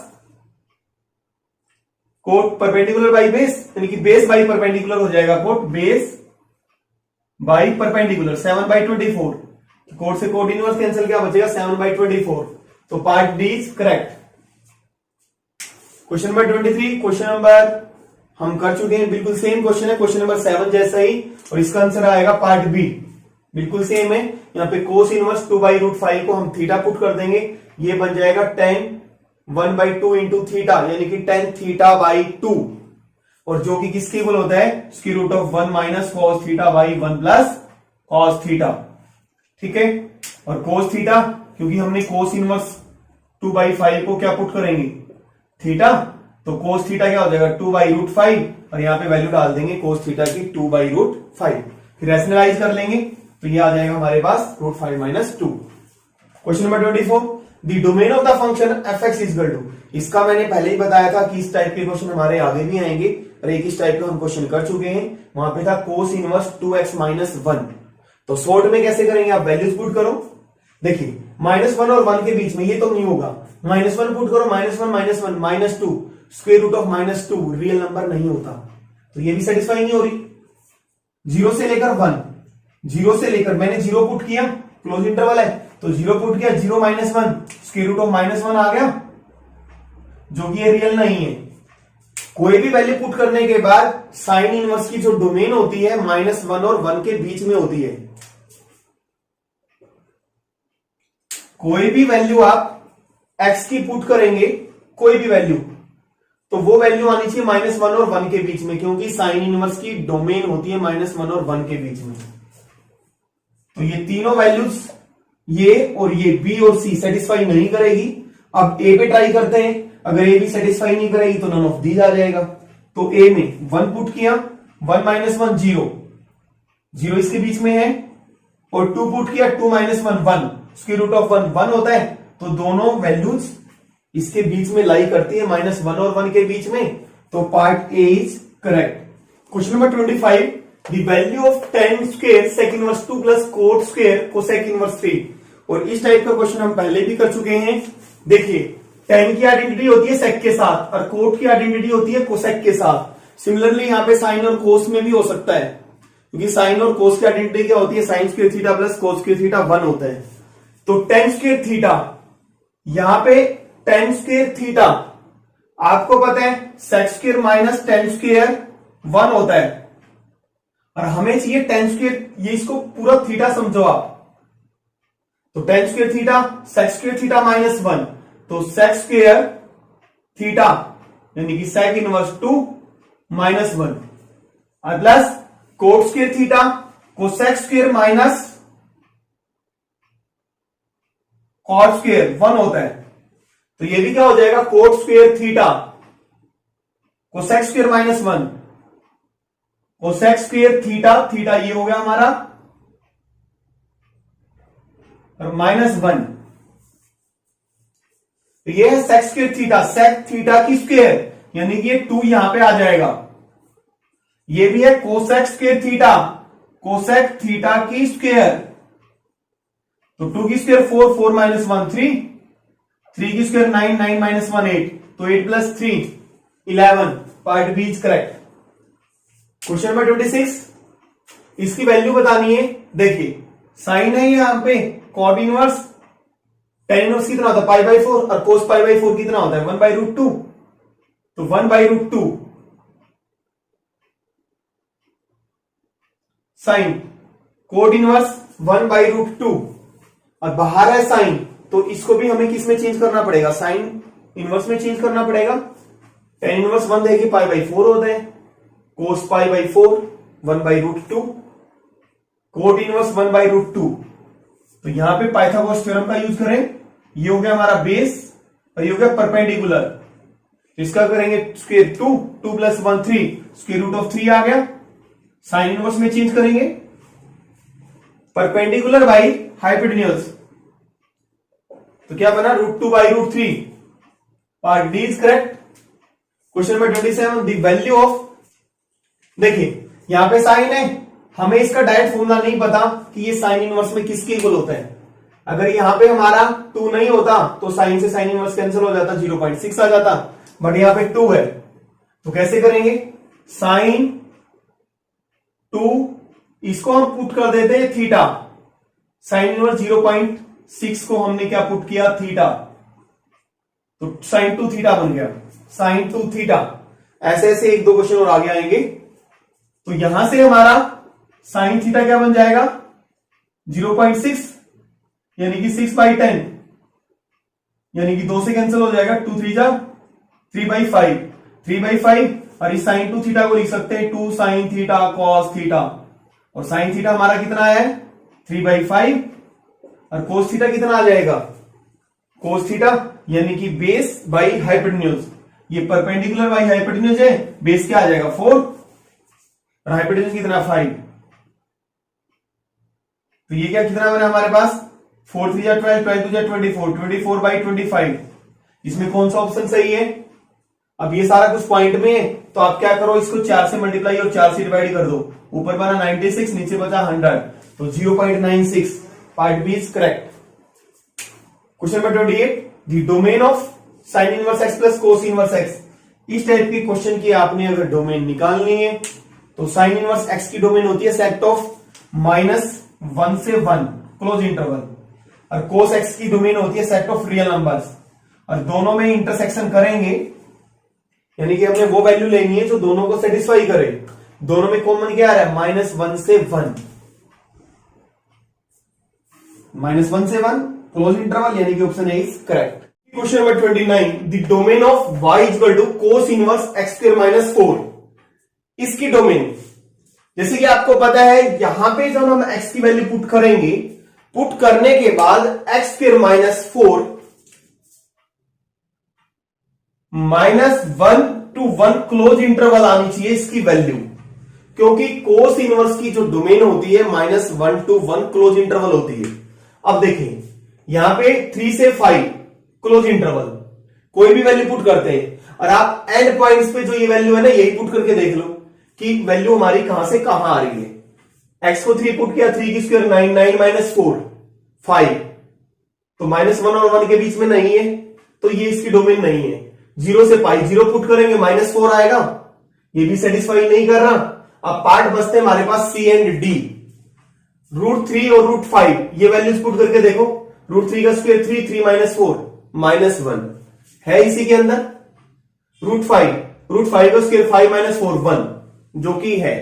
cot perpendicular by base, यानी कि बेस बाई परपेंडिकुलर हो जाएगा, cot base by perpendicular 7/24। Cot से कोट इनवर्स कैंसिल, क्या बचेगा 7/24। तो part D is correct. Question number 23, question number हम कर चुके हैं, बिल्कुल सेम क्वेश्चन है, क्वेश्चन नंबर 7 जैसा ही, और इसका आंसर आएगा पार्ट बी, बिल्कुल सेम है। यहां पे कोस इनवर्स 2/√5 को हम थीटा पुट कर देंगे, ये बन जाएगा tan 1/2 इंटू थीटा, यानी कि tan θ/2, और जो कि किसके इक्वल होता है, square root of 1 minus cos θ/1 plus cos theta, ठीक है। और cos थीटा, क्योंकि हमने कोस इनवर्स 2/5 को क्या पुट करेंगे, थीटा, तो cos थीटा क्या हो जाएगा 2/√5, और यहां पे वैल्यू डाल देंगे cos थीटा की 2/√5, फिर रैशनलाइज कर लेंगे, तो ये आ जाएगा हमारे पास √5 - 2। Question number 24, the domain of the function f(x) equal to, इसका मैंने पहले ही बताया था कि इस टाइप के क्वेश्चन हमारे आगे भी आएंगे, और एक इस टाइप का हम क्वेश्चन कर चुके हैं, वहां पे था कोस इनवर्स 2x - 1। तो शॉर्ट में कैसे करेंगे, आप वैल्यूज पुट करो, देखिए -1 और 1 के बीच में ये तो नहीं होगा, -1 पुट करो, -1 - 1 -2, square root of -2 real number नहीं होता, तो ये भी सेटिस्फाई नहीं हो रही। 0 से लेकर 1, 0 से लेकर मैंने 0 पुट किया, क्लोज इंटरवल है, तो 0 पुट किया, 0 माइनस 1, स्क्वायर रूट ऑफ -1 आ गया, जो कि ये रियल नहीं है। कोई भी वैल्यू पुट करने के बाद साइन इनवर्स की जो डोमेन होती है -1 और 1 के बीच में होती है। कोई भी वैल्यू आप x की पुट करेंगे, कोई भी वैल्यू, तो वो वैल्यू आनी चाहिए -1 और 1 के बीच में, क्योंकि साइन इनवर्स की डोमेन होती है -1 और 1 के बीच में। तो ये तीनों वैल्यूज, ये और ये b और c सेटिस्फाई नहीं करेगी। अब a पे ट्राई करते हैं, अगर a भी सेटिस्फाई नहीं करेगी तो नन ऑफ दीज आ जाएगा। तो a में 1 पुट किया, 1 माइनस 1 0, 0 इसके बीच में है, और 2 पुट किया, 2 माइनस 1 1, स्क्वायर रूट ऑफ 1 होता है, तो दोनों वैल्यूज इसके बीच में लाई करती है, -1 और 1 के बीच में, तो part A is correct. Question number 25, the value of tan square sec inverse 2 plus cot square cosec inverse 3। और इस टाइप का क्वेश्चन हम पहले भी कर चुके हैं। देखिए, tan की आइडेंटिटी होती है sec के साथ, और cot की आइडेंटिटी होती है cosec के साथ। सिमिलरली यहां पे sin और cos में भी हो सकता है, क्योंकि sin और cos की आइडेंटिटी क्या होती है, sin square theta plus cos square theta 1 होता है। तो tan स्क्वायर थीटा, यहां पे tan स्क्वायर थीटा आपको पता है sec square minus tan square 1 होता है, और हमें चाहिए tan स्क्वायर, ये इसको पूरा थीटा समझो आप, तो tan square theta sec square theta -1, तो sec स्क्वायर थीटा यानी कि sec इनवर्स 2 -1, और plus cot square theta cosec square minus cot square 1 होता है। तो ये भी क्या हो जाएगा, cot square theta cosec square -1, cosec square theta, theta ये हो गया हमारा, और -1, तो ये है sec square theta, sec theta की स्क्वायर, यानी कि ये 2 यहां पे आ जाएगा। ये भी है cosec square theta, cosec theta की स्क्वायर, तो 2 की स्क्वायर 4, 4 माइनस 1 3, 3 की स्क्वायर 9, 9 माइनस 1 8, तो 8 plus 3 11, part B is correct. Question number 26, इसकी वैल्यू बतानी है। देखिए, साइन है यहां पे कॉट इनवर्स, tan इनवर्स कितना होता है π/4, और cos π/4 कितना होता है 1/√2, तो 1/√2 साइन कोट इनवर्स 1/√2, और बाहर है साइन, तो इसको भी हमें किस में चेंज करना पड़ेगा, साइन इनवर्स में चेंज करना पड़ेगा। tan इनवर्स 1 देखिए π/4 होता है, cos π/4 1/√2, कोट इनवर्स 1/√2, तो यहां पे पाइथागोरस थ्योरम का यूज करें, ये हो गया हमारा बेस, और ये हो गया परपेंडिकुलर, इसका करेंगे square 2, 2 plus 1 3, square root of 3 आ गया। साइन इनवर्स में चेंज करेंगे, परपेंडिकुलर बाई हाइपोटेन्यूज, तो क्या बना √2/√3, part D is correct. Question number 27, the value of, देखिए यहां पे साइन है, हमें इसका डायरेक्ट फॉर्मूला नहीं पता कि ये साइन इनवर्स में किसके इक्वल होता है। अगर यहां पे हमारा 2 नहीं होता तो साइन से साइन इनवर्स कैंसिल हो जाता, 0.6 आ जाता, बट यहां पे 2 है, तो कैसे करेंगे, साइन 2 इसको हम पुट कर देते हैं थीटा, साइन इनवर्स 0.6 को हमने क्या पुट किया, थीटा, तो साइन 2 थीटा बन गया, साइन 2 थीटा। ऐसे ऐसे 1-2 क्वेश्चन और आगे आएंगे। तो यहां से हमारा साइन थीटा क्या बन जाएगा 0.6, यानी कि 6/10, यानी कि 2 से कैंसिल हो जाएगा, 2 3 जा 3/5, 3/5, और इस साइन 2 थीटा को लिख सकते हैं 2 साइन थीटा कॉस थीटा, और साइन थीटा हमारा कितना है 3/5, और कोस थीटा कितना आ जाएगा, कोस थीटा, यानी कि बेस बाई हाइपोटेन्यूज, ये परपेंडिकुलर बाई हाइपोटेन्यूज है, बेस क्या आ जाएगा 4, और हाइपोटेन्यूज कितना 5, तो ये क्या कितना बना हमारे पास 4 3 जा 12, 12 2 जा 24, 24/25, इसमें कौन सा ऑप्शन सही है। अब ये सारा कुछ पॉइंट में है, तो आप क्या करो, इसको 4 से मल्टीप्लाई और 4 से डिवाइड कर दो, ऊपर बना 96, नीचे बचा 100, तो 0.96, part B is correct. Question number 28, the domain of sine inverse x plus cos inverse x. इस टाइप के क्वेश्चन की आपने अगर डोमेन निकालनी है, तो साइन इनवर्स एक्स की डोमेन होती है सेट ऑफ -1 से 1, क्लोज इंटरवल, और कोस एक्स की डोमेन होती है सेट ऑफ रियल नंबर्स, और दोनों में इंटरसेक्शन करेंगे, यानी कि हमने वो वैल्यू लेनी है जो दोनों को सेटिस्फाई करे। दोनों में कॉमन क्या आ रहा है? -1 से 1, -1 से 1 क्लोज इंटरवल, यानी कि option A is correct. Question number 29, the domain of y equal to cos inverse x square minus 4। इसकी डोमेन, जैसे कि आपको पता है यहां पे जब हम x की वैल्यू पुट करेंगे, पुट करने के बाद x square minus 4 -1 to 1 close interval आनी चाहिए इसकी वैल्यू, क्योंकि कोस इनवर्स की जो डोमेन होती है -1 to 1 क्लोज इंटरवल होती है। अब देखिए यहां पे 3 से 5 क्लोज इंटरवल, कोई भी वैल्यू पुट करते हैं और आप एंड पॉइंट्स पे जो ये वैल्यू है ना, यही पुट करके देख लो कि वैल्यू हमारी कहां से कहां आ रही है। x को 3 पुट किया, 3 की स्क्वायर 9, 9 माइनस 4 5, तो -1 और 1 के बीच में नहीं है, तो ये इसकी डोमेन नहीं है। 0 से पाई 0 पुट करेंगे -4 आएगा, ये भी सेटिस्फाई नहीं कर रहा। अब पार्ट बचते हैं हमारे पास C एंड D। √3 और √5 ये वैल्यूज पुट करके देखो, √3 का स्क्वायर 3, 3 माइनस 4 -1 है इसी के अंदर। √5 का स्क्वायर 5 माइनस 4 1, जो कि है,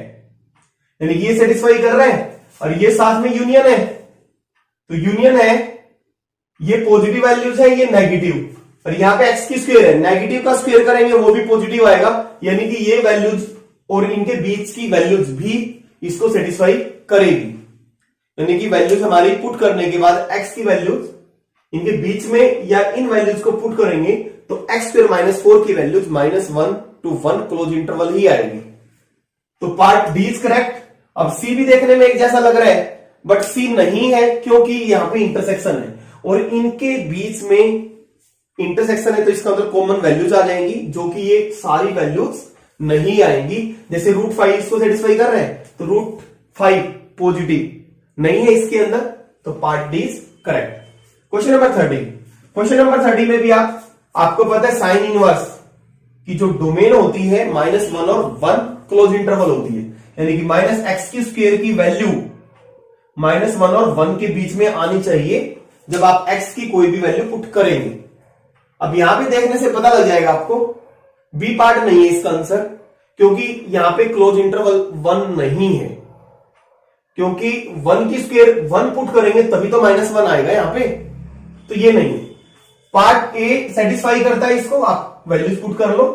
यानी ये सेटिस्फाई कर रहा है, और ये साथ में यूनियन है, तो यूनियन है, ये पॉजिटिव वैल्यूज है, ये नेगेटिव, और यहां पे x की स्क्वायर है, नेगेटिव का स्क्वायर करेंगे वो भी पॉजिटिव आएगा, यानी कि ये वैल्यूज और इनके बीच की वैल्यूज भी इसको सेटिस्फाई करेगी। यानी कि वैल्यूज हमारी पुट करने के बाद x की वैल्यूज इनके बीच में या इन वैल्यूज को पुट करेंगे तो x स्क्वायर माइनस 4 की वैल्यूज -1 to 1 क्लोज इंटरवल ही आएगी। तो पार्ट डी इज करेक्ट। अब सी भी देखने में एक जैसा लग रहा है, बट सी नहीं है, क्योंकि यहां पे इंटरसेक्शन है और इनके बीच में इंटरसेक्शन है, तो इसका मतलब कॉमन वैल्यूज आ जाएंगी, जो कि ये सारी वैल्यूज नहीं आएंगी। जैसे √5 इसको सेटिस्फाई कर रहे हैं, तो √5 पॉजिटिव नहीं है इसके अंदर, तो part D is correct. Question number 30, question number 30 में भी आपको पता है साइन इनवर्स की जो डोमेन होती है -1 और 1 क्लोज इंटरवल होती है, यानी कि -x की स्क्वायर की वैल्यू -1 और 1 के बीच में आनी चाहिए जब आप x की कोई भी वैल्यू पुट करेंगे। अब यहां पे देखने से पता लग जाएगा आपको, बी पार्ट नहीं है इसका आंसर, क्योंकि यहां पे क्लोज इंटरवल 1 नहीं है, क्योंकि 1 की स्क्वायर 1 पुट करेंगे तभी तो -1 आएगा यहां पे, तो ये नहीं है। पार्ट ए सेटिस्फाई करता है इसको, आप वैल्यूज पुट कर लो,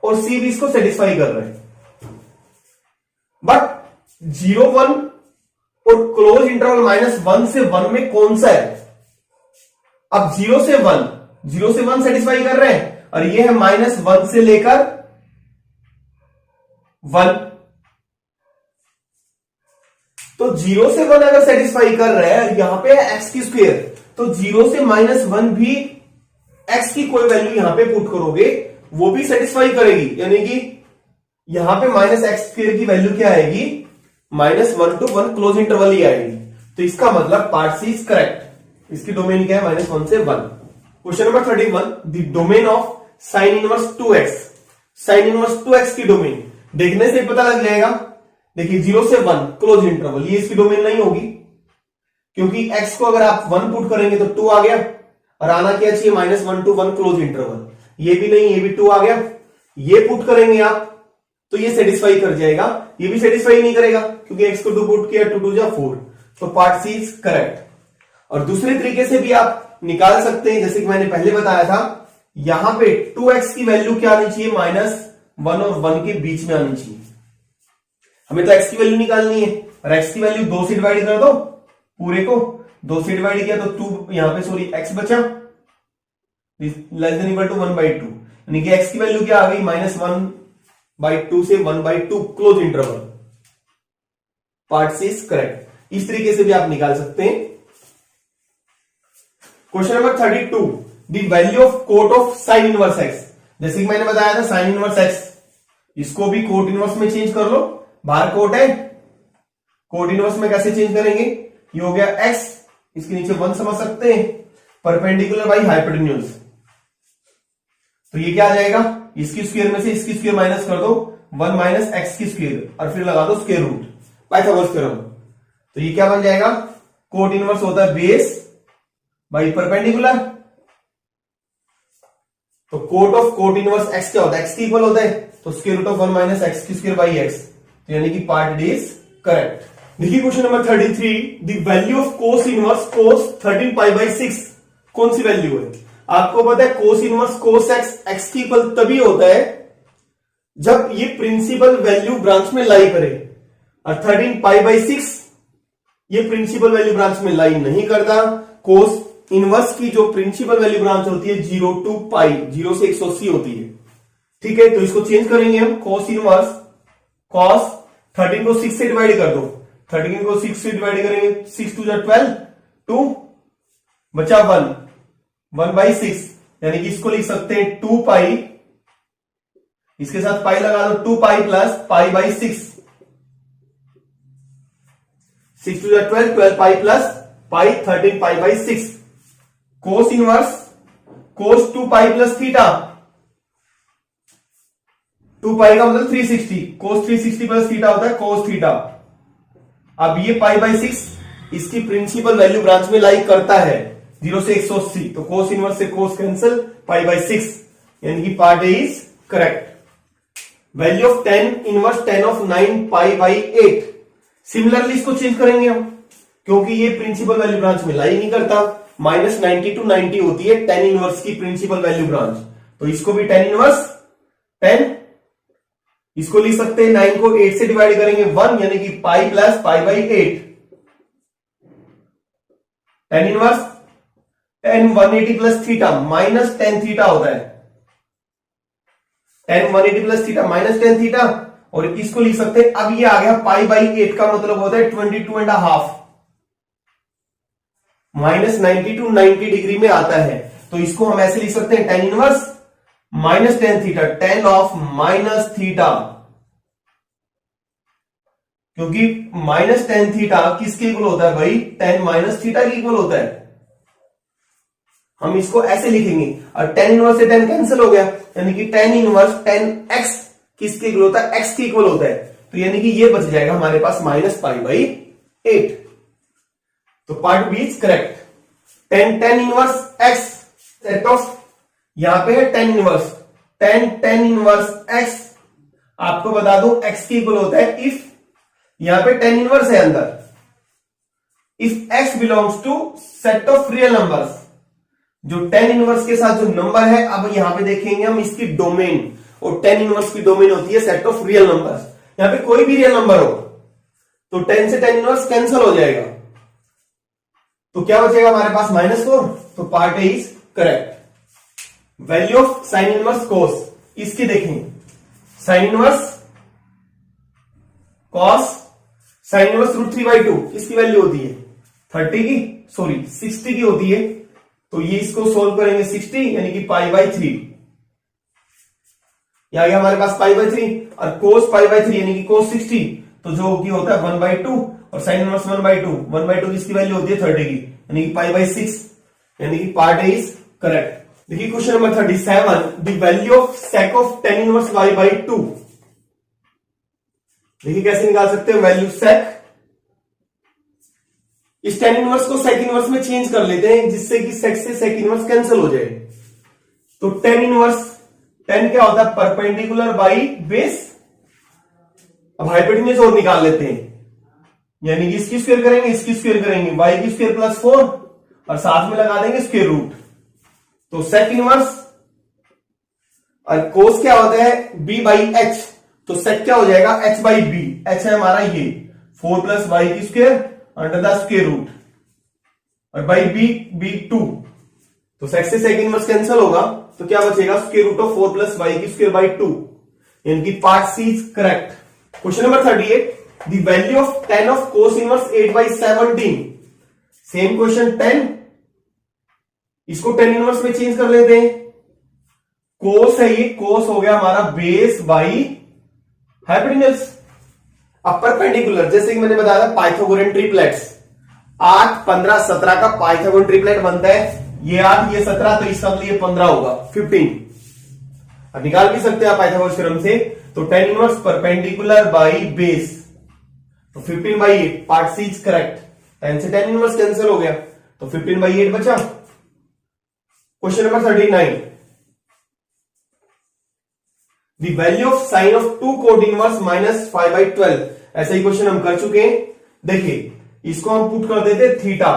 और सी भी इसको सेटिस्फाई कर रहे हैं। बट 0 1 और क्लोज इंटरवल -1 से 1 में कौन सा है? अब 0 से 1 सेटिस्फाई कर रहे हैं, और ये है -1 से लेकर 1, तो 0 से 1 अगर सेटिस्फाई कर रहे हैं, यहां पे है x की स्क्वायर, तो 0 से -1 भी x की कोई वैल्यू यहां पे पुट करोगे वो भी सेटिस्फाई करेगी, यानी कि यहां पे -x² की वैल्यू क्या आएगी? -1 to 1 क्लोज इंटरवल ही आएगी। तो इसका मतलब पार्ट सी इज करेक्ट। इसकी डोमेन क्या है? -1 से 1। Question number 31, the domain of sine inverse 2x। Sine inverse 2x की डोमेन देखने से पता लग जाएगा। देखिए 0 से 1 क्लोज इंटरवल, ये इसकी डोमेन नहीं होगी, क्योंकि x को अगर आप 1 पुट करेंगे तो 2 आ गया, और आना क्या चाहिए? -1 to 1 क्लोज इंटरवल। ये भी नहीं, ये भी 2 आ गया। ये पुट करेंगे आप तो ये सेटिस्फाई कर जाएगा, ये भी सेटिस्फाई नहीं करेगा, क्योंकि x को 2 पुट किया, 2 2 जा 4, तो पार्ट सी इज करेक्ट। और दूसरे तरीके से भी आप निकाल सकते हैं, जैसे कि मैंने पहले बताया था, यहां पे 2x की वैल्यू क्या आनी चाहिए? -1 और 1 के बीच में आनी चाहिए। हमें तो x की वैल्यू निकालनी है, और x की वैल्यू 2 से डिवाइड कर दो, पूरे को 2 से डिवाइड किया तो 2 यहां पे सॉरी x बचा, लेस देन इक्वल टू 1/2, यानी कि x की वैल्यू क्या आ गई? -1/2 से 1/2 close interval. Part C is correct. इस तरीके से भी आप निकाल सकते हैं। Question number 32, the value of cot of sine inverse x। जैसे कि मैंने बताया था साइन इनवर्स x, इसको भी कोट इनवर्स में चेंज कर लो। बाहर कोट है, कोट इनवर्स में कैसे चेंज करेंगे? ये हो गया x, इसके नीचे 1 समझ सकते हैं, परपेंडिकुलर बाई हाइपोटेन्यूज, तो ये क्या आ जाएगा? इसकी स्क्वायर में से इसकी स्क्वायर माइनस कर दो, 1 - x की स्क्वायर, और फिर लगा दो स्क्वायर रूट, पाइथागोरस थ्योरम। तो ये क्या बन जाएगा? कोट इनवर्स होता है बेस बाई परपेंडिकुलर। तो cot of cot inverse x क्या होता है? एक्स की इक्वल होता है, तो square root of 1 minus x की स्क्वायर बाई एक्स, तो यानी कि पार्ट डी इज करेक्ट। देखिए question number 33, the value of cos inverse cos 13 pi by 6 कौन सी वैल्यू है? आपको पता है cos inverse cos x x की इक्वल तभी होता है जब ये प्रिंसिपल वैल्यू ब्रांच में लाई करे, और 13 पाई बाई 6 ये प्रिंसिपल वैल्यू ब्रांच में लाई नहीं करता। कोस इनवर्स की जो प्रिंसिपल वैल्यू ब्रांच होती है 0 टू पाई, 0 से 180 होती है, ठीक है। तो इसको चेंज करेंगे हम, कोस इनवर्स कॉस 13 को 6 से डिवाइड कर दो, 13 को 6 से डिवाइड करेंगे, 6 टू 12, 2 बचा 1 बाई 6, यानी कि इसको लिख सकते हैं 2 पाई, इसके साथ पाई लगा दो, 2 pi plus pi by 6, 6 two 12, 12 pi plus pi, 13 pi by 6। Cos inverse cos 2 pi plus theta, 2 pi का मतलब 360, कोस 360 प्लस थीटा होता है कोस थीटा। अब ये पाई बाई 6 इसकी प्रिंसिपल वैल्यू ब्रांच में लाई करता है 0 से 180, तो कोस इनवर्स से कोस कैंसिल, पाई बाई 6, यानी कि part A is correct. Value of 10 inverse 10 of 9 pi by 8, similarly इसको चेंज करेंगे हम, क्योंकि ये प्रिंसिपल वैल्यू ब्रांच में लाई नहीं करता। माइनस 90 टू 90 होती है 10 इनवर्स की प्रिंसिपल वैल्यू ब्रांच, तो इसको भी 10 इनवर्स 10, इसको लिख सकते हैं 9 को 8 से डिवाइड करेंगे 1, यानी कि पाई plus pi by 8, 10 inverse 10 180 plus theta minus 10 theta होता है, 10 180 प्लस थीटा माइनस 10 थीटा, और इसको लिख सकते हैं, अब ये आ गया पाई बाई 8 का मतलब होता है 22.5, माइनस 90 टू 90 डिग्री में आता है, तो इसको हम ऐसे लिख सकते हैं 10 inverse minus 10 theta, 10 of minus theta, क्योंकि माइनस 10 थीटा किसके इक्वल होता है भाई? 10 माइनस थीटा के इक्वल होता है। हम इसको ऐसे लिखेंगे, और 10 इनवर्स से 10 कैंसिल हो गया, यानी कि 10 इनवर्स 10x किसके इक्वल होता है? x के इक्वल होता है, तो यानी कि ये बच जाएगा हमारे पास माइनस पाई बाई 8, तो part B is correct. 10 inverse x set of, यहां पे है 10 इनवर्स 10 इनवर्स x, आपको बता दूं x की इक्वल होता है इफ, यहां पे 10 इनवर्स है अंदर, if x belongs to set of real numbers, जो 10 इनवर्स के साथ जो नंबर है, अब यहां पे देखेंगे हम इसकी डोमेन, और 10 इनवर्स की डोमेन होती है सेट ऑफ रियल नंबर्स। यहां पे कोई भी रियल नंबर हो तो 10 से 10 इनवर्स कैंसिल हो जाएगा, तो क्या बचेगा हमारे पास? -4, तो part A is correct. Value of sine inverse कोस, इसकी देखेंगे, sign inverse cos sine inverse √3/2 किसकी वैल्यू होती है? 60 की होती है, तो ये इसको सोल्व करेंगे 60, यानी कि पाई बाई 3, यह आ गया हमारे पास पाई बाई 3, और कोस पाई बाई 3 यानी कि कोस 60, तो जो की होता है 1/2, और साइन इनवर्स 1/2 किसकी वैल्यू होती है? 30 की, यानी कि पाई बाई 6, यानी कि पार्ट ए इज करेक्ट। देखिए question number 37, the value of sake of 10 inverse y by 2, देखिए कैसे निकाल सकते हैं वैल्यू सेक, इस 10 इनवर्स को सेक इनवर्स में चेंज कर लेते हैं, जिससे कि सेक से सेक इनवर्स कैंसिल हो जाए, तो 10 इनवर्स 10 क्या होता है? परपेंडिकुलर बाई बेस, अब हाइपोटेन्यूज और निकाल लेते हैं, यानी कि इसकी स्क्वायर करेंगे, इसकी स्क्वायर करेंगे, y की स्क्वायर प्लस 4, और साथ में लगा देंगे स्क्वायर रूट, तो सेक इनवर्स, और कोस क्या होता है? b बाई एच, तो सेक क्या हो जाएगा? h बाई बी, एच है हमारा ये 4 प्लस वाई की square under the square root, और बाई बी 2, तो सेक से सेक इनवर्स कैंसिल होगा, तो क्या बचेगा? Square root of 4 plus y की स्क्वायर बाई 2, यानी कि part C is correct. Question number 38, the value of 10 of cos inverse 8/17, same question 10, इसको 10 इनवर्स में चेंज कर लेते हैं, कोस है ये, कोस हो गया हमारा बेस बाई हाइपोटेन्यूज। अब परपेंडिकुलर, जैसे कि मैंने बताया था पाइथागोरियन ट्रिपलेट्स, 8 15 17 का पाइथागोरियन ट्रिपलेट बनता है, ये 8 ये 17, तो इसका मतलब ये 15 होगा, 15। अब निकाल भी सकते हैं आप पाइथागोरस थ्योरम से, तो 10 इनवर्स परपेंडिकुलर बाई बेस, तो 15/8, पार्ट सी इज करेक्ट। 10 से tan इनवर्स कैंसिल हो गया, तो 15/8 बचा। Question number 39, the value of sign of 2 cot inverse -5/12। ऐसा ही क्वेश्चन हम कर चुके हैं। देखिए इसको हम पुट कर देते थीटा,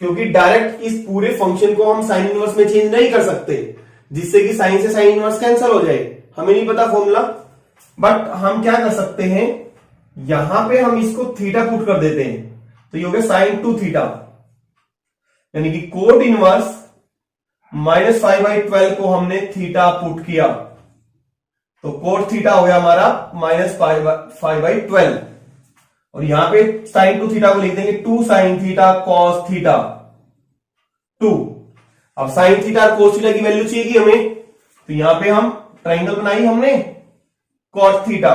क्योंकि डायरेक्ट इस पूरे फंक्शन को हम साइन इनवर्स में चेंज नहीं कर सकते, जिससे कि साइन से साइन इनवर्स कैंसिल हो जाए। हमें नहीं पता फॉर्मूला, बट हम क्या कर सकते हैं, यहां पे हम इसको थीटा पुट कर देते हैं, तो ये हो गया साइन 2 थीटा, यानी कि कोट इनवर्स -5/12 को हमने थीटा पुट किया, तो कोट थीटा हो गया हमारा -5/12। और यहां पे साइन 2 थीटा को लिख देंगे 2 साइन थीटा कॉस थीटा 2। अब साइन थीटा और कोस थीटा की वैल्यू चाहिए हमें, तो यहां पे हम ट्राइंगल बनाई हमने cot theta,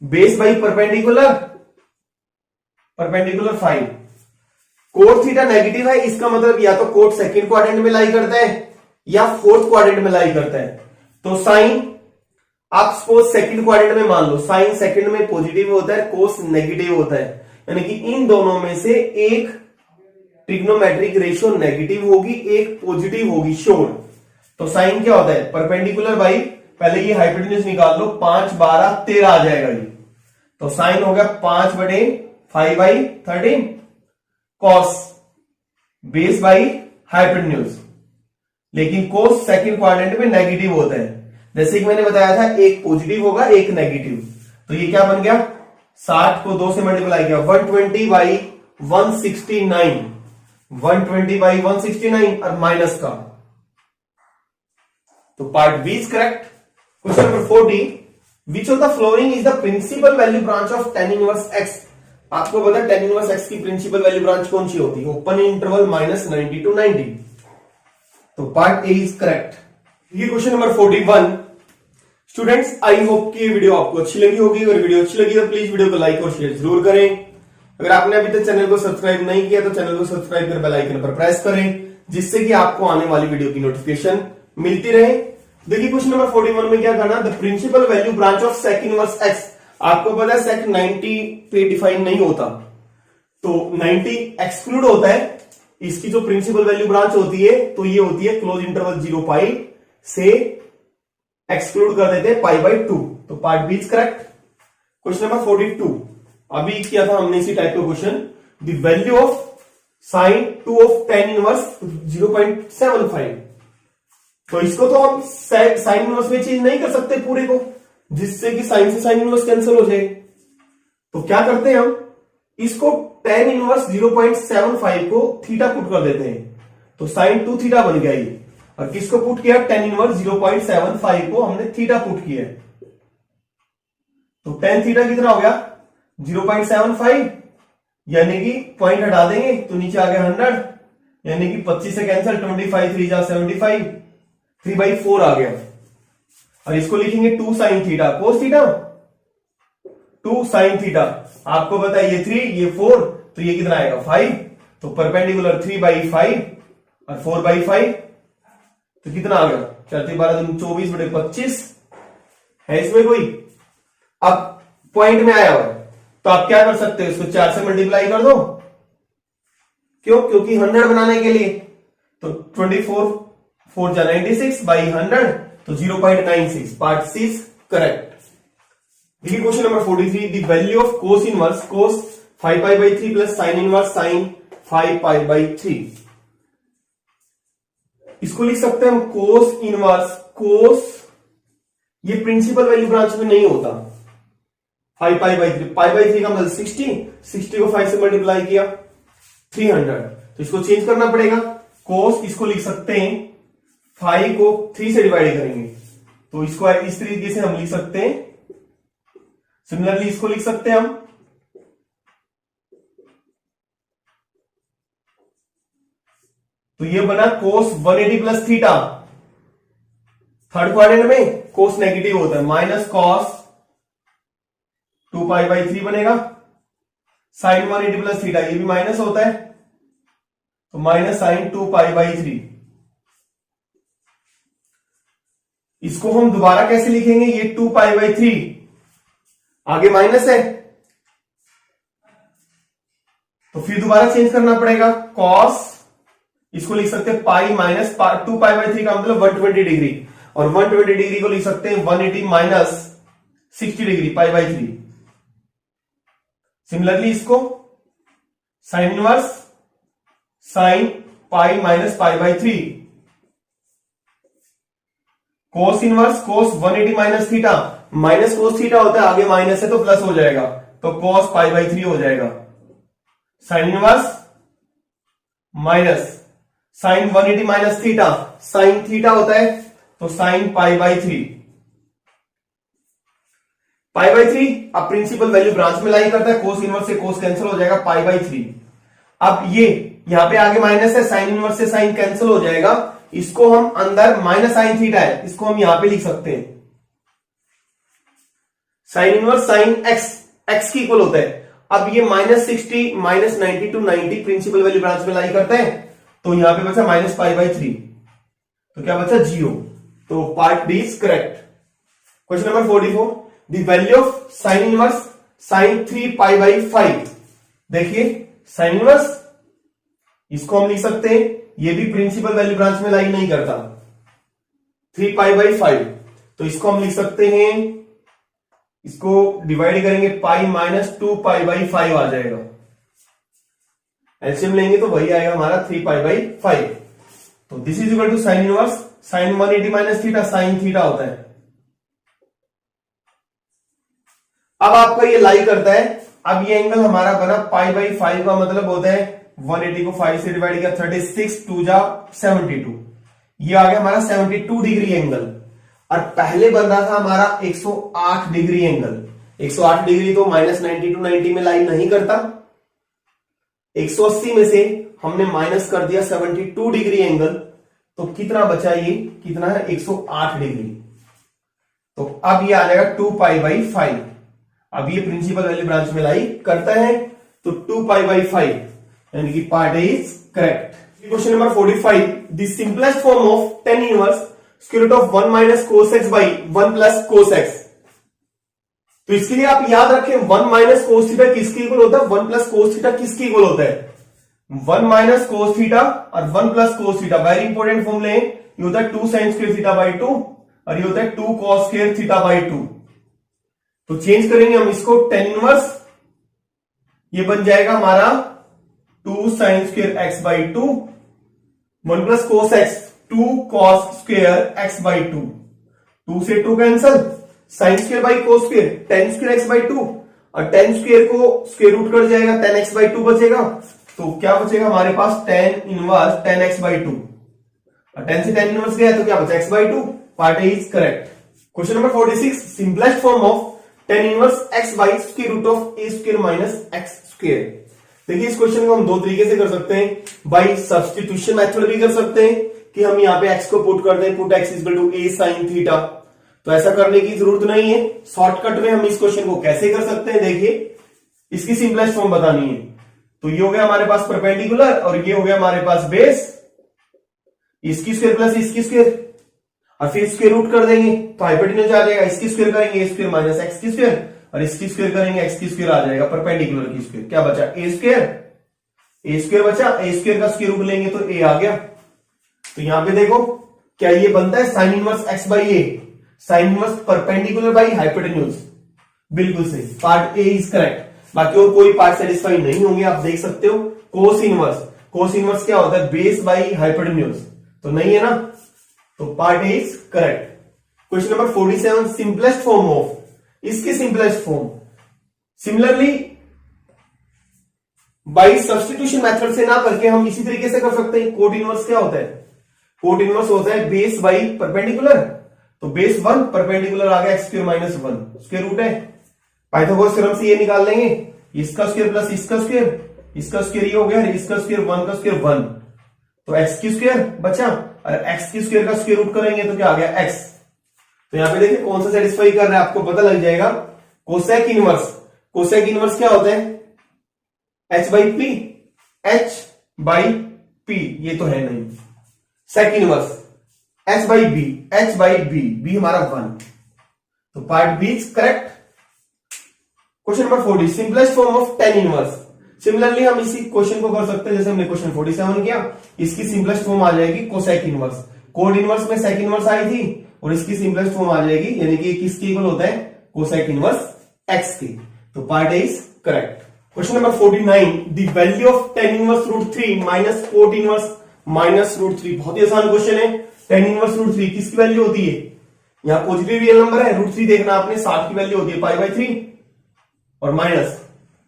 base by perpendicular 5। Cot theta negative है, इसका मतलब या तो कोट सेकंड क्वाड्रेंट में लाई करता है या फोर्थ क्वाड्रेंट में लाई करता है। तो साइन आप सपोज सेकंड क्वाड्रेंट में मान लो, साइन सेकंड में पॉजिटिव होता है, कोस नेगेटिव होता है, यानी कि इन दोनों में से एक ट्रिग्नोमेट्रिक रेशियो नेगेटिव होगी, एक पॉजिटिव होगी, श्योर। तो साइन क्या होता है, परपेंडिकुलर बाई, पहले ये हाइपोटेन्यूज निकाल लो, 5 12 13 आ जाएगा ये, तो साइन हो गया 5/5/13 कॉस बेस बाई हाइपोटेन्यूज। लेकिन कोस सेकंड क्वाड्रेंट में नेगेटिव होता है, जैसे कि मैंने बताया था एक पॉजिटिव होगा एक नेगेटिव, तो ये क्या बन गया, 60 को 2 से मल्टीप्लाई किया, 120/169, 120/169 और माइनस का, तो part B is correct. Question number 40, which of the following is the principal value branch of tan inverse x। आपको पता है tan इनवर्स x की प्रिंसिपल वैल्यू ब्रांच कौन सी होती है, ओपन इंटरवल -90 to 90, तो पार्ट ए इज करेक्ट। ये question number 41। Students I hope कि ये वीडियो आपको अच्छी लगी होगी, अगर वीडियो अच्छी लगी तो प्लीज वीडियो को लाइक और शेयर जरूर करें। अगर आपने अभी तक चैनल को सब्सक्राइब नहीं किया तो चैनल को सब्सक्राइब कर बेल आइकन पर प्रेस करें, जिससे कि आपको आने वाली वीडियो की नोटिफिकेशन मिलती रहे। देखिए क्वेश्चन नंबर 41 में क्या करना, the principal value branch of sec inverse x। आपको पता है सेक 90 पे डिफाइन नहीं होता, तो 90 एक्सक्लूड होता है, इसकी जो प्रिंसिपल वैल्यू ब्रांच होती है तो ये होती है क्लोज इंटरवल 0 पाई से एक्सक्लूड कर देते हैं π/2, तो part B is correct. Question number 42, अभी किया था हमने इसी टाइप का question, the value of sine 2 of tan inverse 0.75। तो इसको तो हम साइन इनवर्स में चेंज नहीं कर सकते पूरे को, जिससे कि साइन से साइन इनवर्स कैंसिल हो जाए, तो क्या करते हैं हम, इसको tan इनवर्स 0.75 को थीटा पुट कर देते हैं, तो साइन 2 थीटा बन गया ये, और किसको पुट किया, tan इनवर्स 0.75 को हमने थीटा पुट किया, तो tan थीटा कितना हो गया 0.75, यानी कि पॉइंट हटा देंगे तो नीचे आ गया 100, यानी कि 25 से कैंसिल, 25 3 जा 75, 3/4 आ गया। और इसको लिखेंगे 2 sine theta cos theta, 2 sine theta, आपको पता है ये 3 ये 4, तो ये कितना आएगा 5, तो परपेंडिकुलर 3/5 और 4/5, तो कितना आ गया 4 12 24/25 है इसमें कोई। अब पॉइंट में आया हुआ है, तो आप क्या कर सकते हो, इसको 4 से मल्टीप्लाई कर दो, क्यों, क्योंकि 100 बनाने के लिए, तो 24 4 जा 96/100, तो 0.96, पार्ट सी इज करेक्ट। देखिए question number 43, the value of cos inverse cos 5π/3 plus sine inverse sine 5π/3। इसको लिख सकते हैं हम कोस इनवर्स, कोस ये प्रिंसिपल वैल्यू ब्रांच में नहीं होता, 5π/3, π/3 का मतलब 60 को 5 से मल्टीप्लाई किया 300, तो इसको चेंज करना पड़ेगा। कोस इसको लिख सकते हैं 5 को 3 से डिवाइड करेंगे, तो इसको इस तरीके से हम लिख सकते हैं। सिमिलरली इसको लिख सकते हैं हम, तो ये बना कोस 180 प्लस थीटा, थर्ड क्वाड्रेंट में कोस नेगेटिव होता है, माइनस कॉस 2π/3 बनेगा, साइन 180 प्लस थीटा ये भी माइनस होता है, तो माइनस साइन 2π/3। इसको हम दोबारा कैसे लिखेंगे, ये 2π/3 आगे माइनस है, तो तो फिर दोबारा चेंज करना पड़ेगा। कॉस इसको लिख सकते हैं पाई माइनस 2π/3 का मतलब 120 डिग्री, और 120 डिग्री को लिख सकते हैं 180 माइनस 60 डिग्री π/3। सिमिलरली इसको sine inverse sine pi minus π/3, cos inverse cos 180 minus theta, minus cos theta होता है, आगे माइनस है तो प्लस हो जाएगा, तो कोस π/3 हो जाएगा। Sine inverse minus sine 180 minus theta, sine theta होता है तो साइन π/3। π/3 अब प्रिंसिपल वैल्यू ब्रांच में लाई करता है, कोस इनवर्स से कोस कैंसिल हो जाएगा π/3। अब ये यहां पे आगे माइनस है, साइन इनवर्स से साइन कैंसिल हो जाएगा, इसको हम अंदर माइनस साइन थीटा है, इसको हम यहां पे लिख सकते हैं साइन इनवर्स साइन एक्स की इक्वल होता है। अब ये -60 -90 to 90 प्रिंसिपल वैल्यू ब्रांच में लाई करता है, तो यहां पे बचा माइनस π/3, तो क्या बचा 0। तो part D is correct. Question number 44, the value of sine inverse sine 3π/5। देखिए साइन इनवर्स इसको हम लिख सकते हैं, ये भी प्रिंसिपल वैल्यू ब्रांच में लाई नहीं करता, 3π/5, तो इसको हम लिख सकते हैं, इसको डिवाइड करेंगे पाई माइनस 2π/5 आ जाएगा, एलसीएम लेंगे तो वही आएगा हमारा 3π/5। तो this is equal to sine inverse sine 180 minus theta, sine theta होता है। अब आपका ये लाई करता है, अब ये एंगल हमारा बना π/5 का मतलब होता है 180 को 5 से डिवाइड किया, 36 2 जा 72, ये आ गया हमारा 72 डिग्री एंगल। और पहले बन रहा था हमारा 108 डिग्री एंगल, 108 डिग्री तो -90 to 90 में लाई नहीं करता, 180 में से हमने माइनस कर दिया 72 डिग्री एंगल, तो कितना बचा, ये कितना है 108 डिग्री। तो अब ये आ जाएगा 2π/5। अब ये प्रिंसिपल वैल्यू ब्रांच में लाई करता है, तो 2π/5 यानी कि part A is correct. Question number 45, the simplest form of tan inverse square root of 1 minus cos x by 1 plus cos x। तो इसके लिए आप याद रखें 1 माइनस cos थीटा किसकी इक्वल होता है, 1 प्लस cos थीटा किसकी इक्वल होता है, 1 माइनस cos थीटा और 1 plus cos theta. Very important फॉर्मूले, ये होता है 2 sin स्क्वायर थीटा बाई 2 और ये होता है 2 cos स्क्वायर थीटा बाई 2। तो चेंज करेंगे हम इसको, tan इनवर्स ये बन जाएगा हमारा 2 sin square x by 2, 1 plus cos x 2 cos square x by 2, 2 से 2 cancel, sine square by cos square tan square x by 2, और tan स्क्वायर को स्क्वायर रूट कर जाएगा, tan x बाई 2 बचेगा, तो क्या बचेगा हमारे पास tan inverse tan x by 2, और tan से tan इनवर्स गया तो क्या बचा x by 2। Part A is correct. Question number 46, simplest form of tan inverse x by square root of a square minus x square. देखिए इस question को हम दो तरीके से कर सकते हैं, बाई सब्स्टिट्यूशन मेथड भी कर सकते हैं कि हम यहाँ पे x को पुट कर दें, put x equal to a sin theta. तो ऐसा करने की जरूरत नहीं है, शॉर्टकट में हम इस क्वेश्चन को कैसे कर सकते हैं, देखिए इसकी सिंपलेस्ट फॉर्म बतानी है। तो ये हो गया हमारे पास परपेंडिकुलर और ये हो गया हमारे पास बेस, इसकी स्क्वायर प्लस इसकी स्क्वायर और फिर स्क्वायर रूट कर देंगे तो हाइपोटेन्यूज आ जाएगा, इसकी स्क्वायर करेंगे a स्क्वायर माइनस x की स्क्वायर और इसकी स्क्वायर करेंगे x की स्क्वायर आ जाएगा, परपेंडिकुलर की स्क्वायर। क्या बचा a स्क्वायर बचा, a स्क्वायर का स्क्वायर रूट लेंगे तो a आ गया। तो यहां पे देखो क्या ये बनता है sign inverse x by a, sign inverse perpendicular by hypotenuse, बिल्कुल सही, पार्ट ए इज करेक्ट। बाकी और कोई पार्ट सेटिस्फाई नहीं होंगे, आप देख सकते हो। कोस इनवर्स क्या होता है, बेस बाई हाइपोटेन्यूज, तो नहीं है ना, तो part A is correct. Question number 47, simplest form of, इसकी simplest form similarly by substitution method से ना करके हम इसी तरीके से कर सकते हैं। कोट इनवर्स क्या होता है, कोट इनवर्स होता है बेस बाई परपेंडिकुलर, तो बेस 1 परपेंडिकुलर आ गया x square minus 1, square root है, पाइथागोरस थ्योरम से ये निकाल लेंगे, इसका स्क्वायर प्लस इसका स्क्वायर ये हो गया, इसका स्क्वायर 1 का स्क्वायर 1, तो x की स्क्वायर बचा और x की स्क्वायर का स्क्वायर रूट करेंगे तो क्या आ गया x। तो यहां पे देखिए कौन सा सेटिस्फाई कर रहा है आपको पता लग जाएगा। कोसेक इनवर्स क्या होता है, h by P, h by P ये तो है नहीं, sec inverse h by B, B हमारा 1, तो part B is correct. Question number 40, simplest form of tan inverse, similarly हम इसी क्वेश्चन को कर सकते हैं जैसे हमने क्वेश्चन 47 किया, इसकी सिंपलेस्ट फॉर्म आ जाएगी कोसेक इनवर्स। कोड इनवर्स में सेक इनवर्स आई थी और इसकी सिंपलेस्ट फॉर्म आ जाएगी, यानी कि किसके इक्वल होता है, कोसेक इनवर्स एक्स की। तो part A is correct. Question number 49, the value of tan inverse root 3 minus cot inverse minus root 3। बहुत ही आसान क्वेश्चन है। टेन इनवर्स रूट 3 किसकी वैल्यू होती है, यहां पॉजिटिव रियल नंबर है, रूट 3 देखना आपने, 60 की वैल्यू होती है पाई बाई 3, और माइनस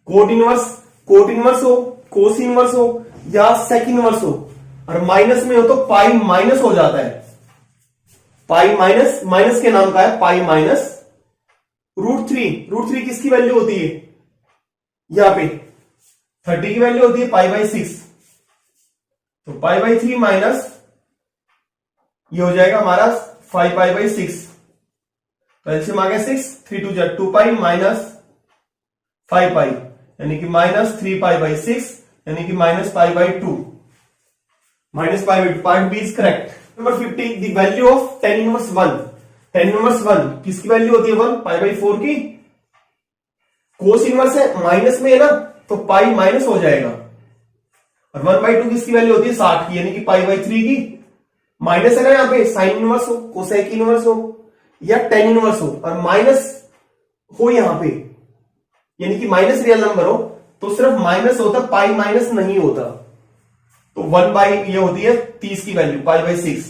कोट इनवर्स हो, कोस इनवर्स हो या सेक इनवर्स हो, और माइनस में हो तो पाई माइनस हो जाता है। पाई माइनस के नाम का है पाई माइनस रूट 3। रूट 3 किसकी वैल्यू होती है, यहां पे 30 की वैल्यू होती है पाई बाई 6, तो पाई बाई 3 माइनस ये हो जाएगा हमारा 5 पाई बाई 6, तो एलसीएम आ गया 6, 3 2 जा 2 पाई माइनस 5 पाई, यानी कि माइनस 3 पाई बाई 6, यानी कि minus pi by 2, minus pi by 2। Part B is correct. Number 50, the value of tan inverse 1। Tan inverse 1 किसकी वैल्यू होती है, 1 पाई बाई 4 की। कोस इनवर्स है, माइनस में है ना, तो पाई माइनस हो जाएगा, और 1 बाई 2 किसकी वैल्यू होती है, 60 की, यानी कि पाई बाई 3 की। माइनस है ना यहाँ पे, साइन इनवर्स हो, कोसेक इनवर्स हो या टेन इनवर्स हो, और माइनस हो यहां पे, यानी कि माइनस रियल नंबर हो, तो सिर्फ माइनस होता, पाई माइनस नहीं होता। तो 1 बाई ये होती है 30 की वैल्यू पाई बाई 6,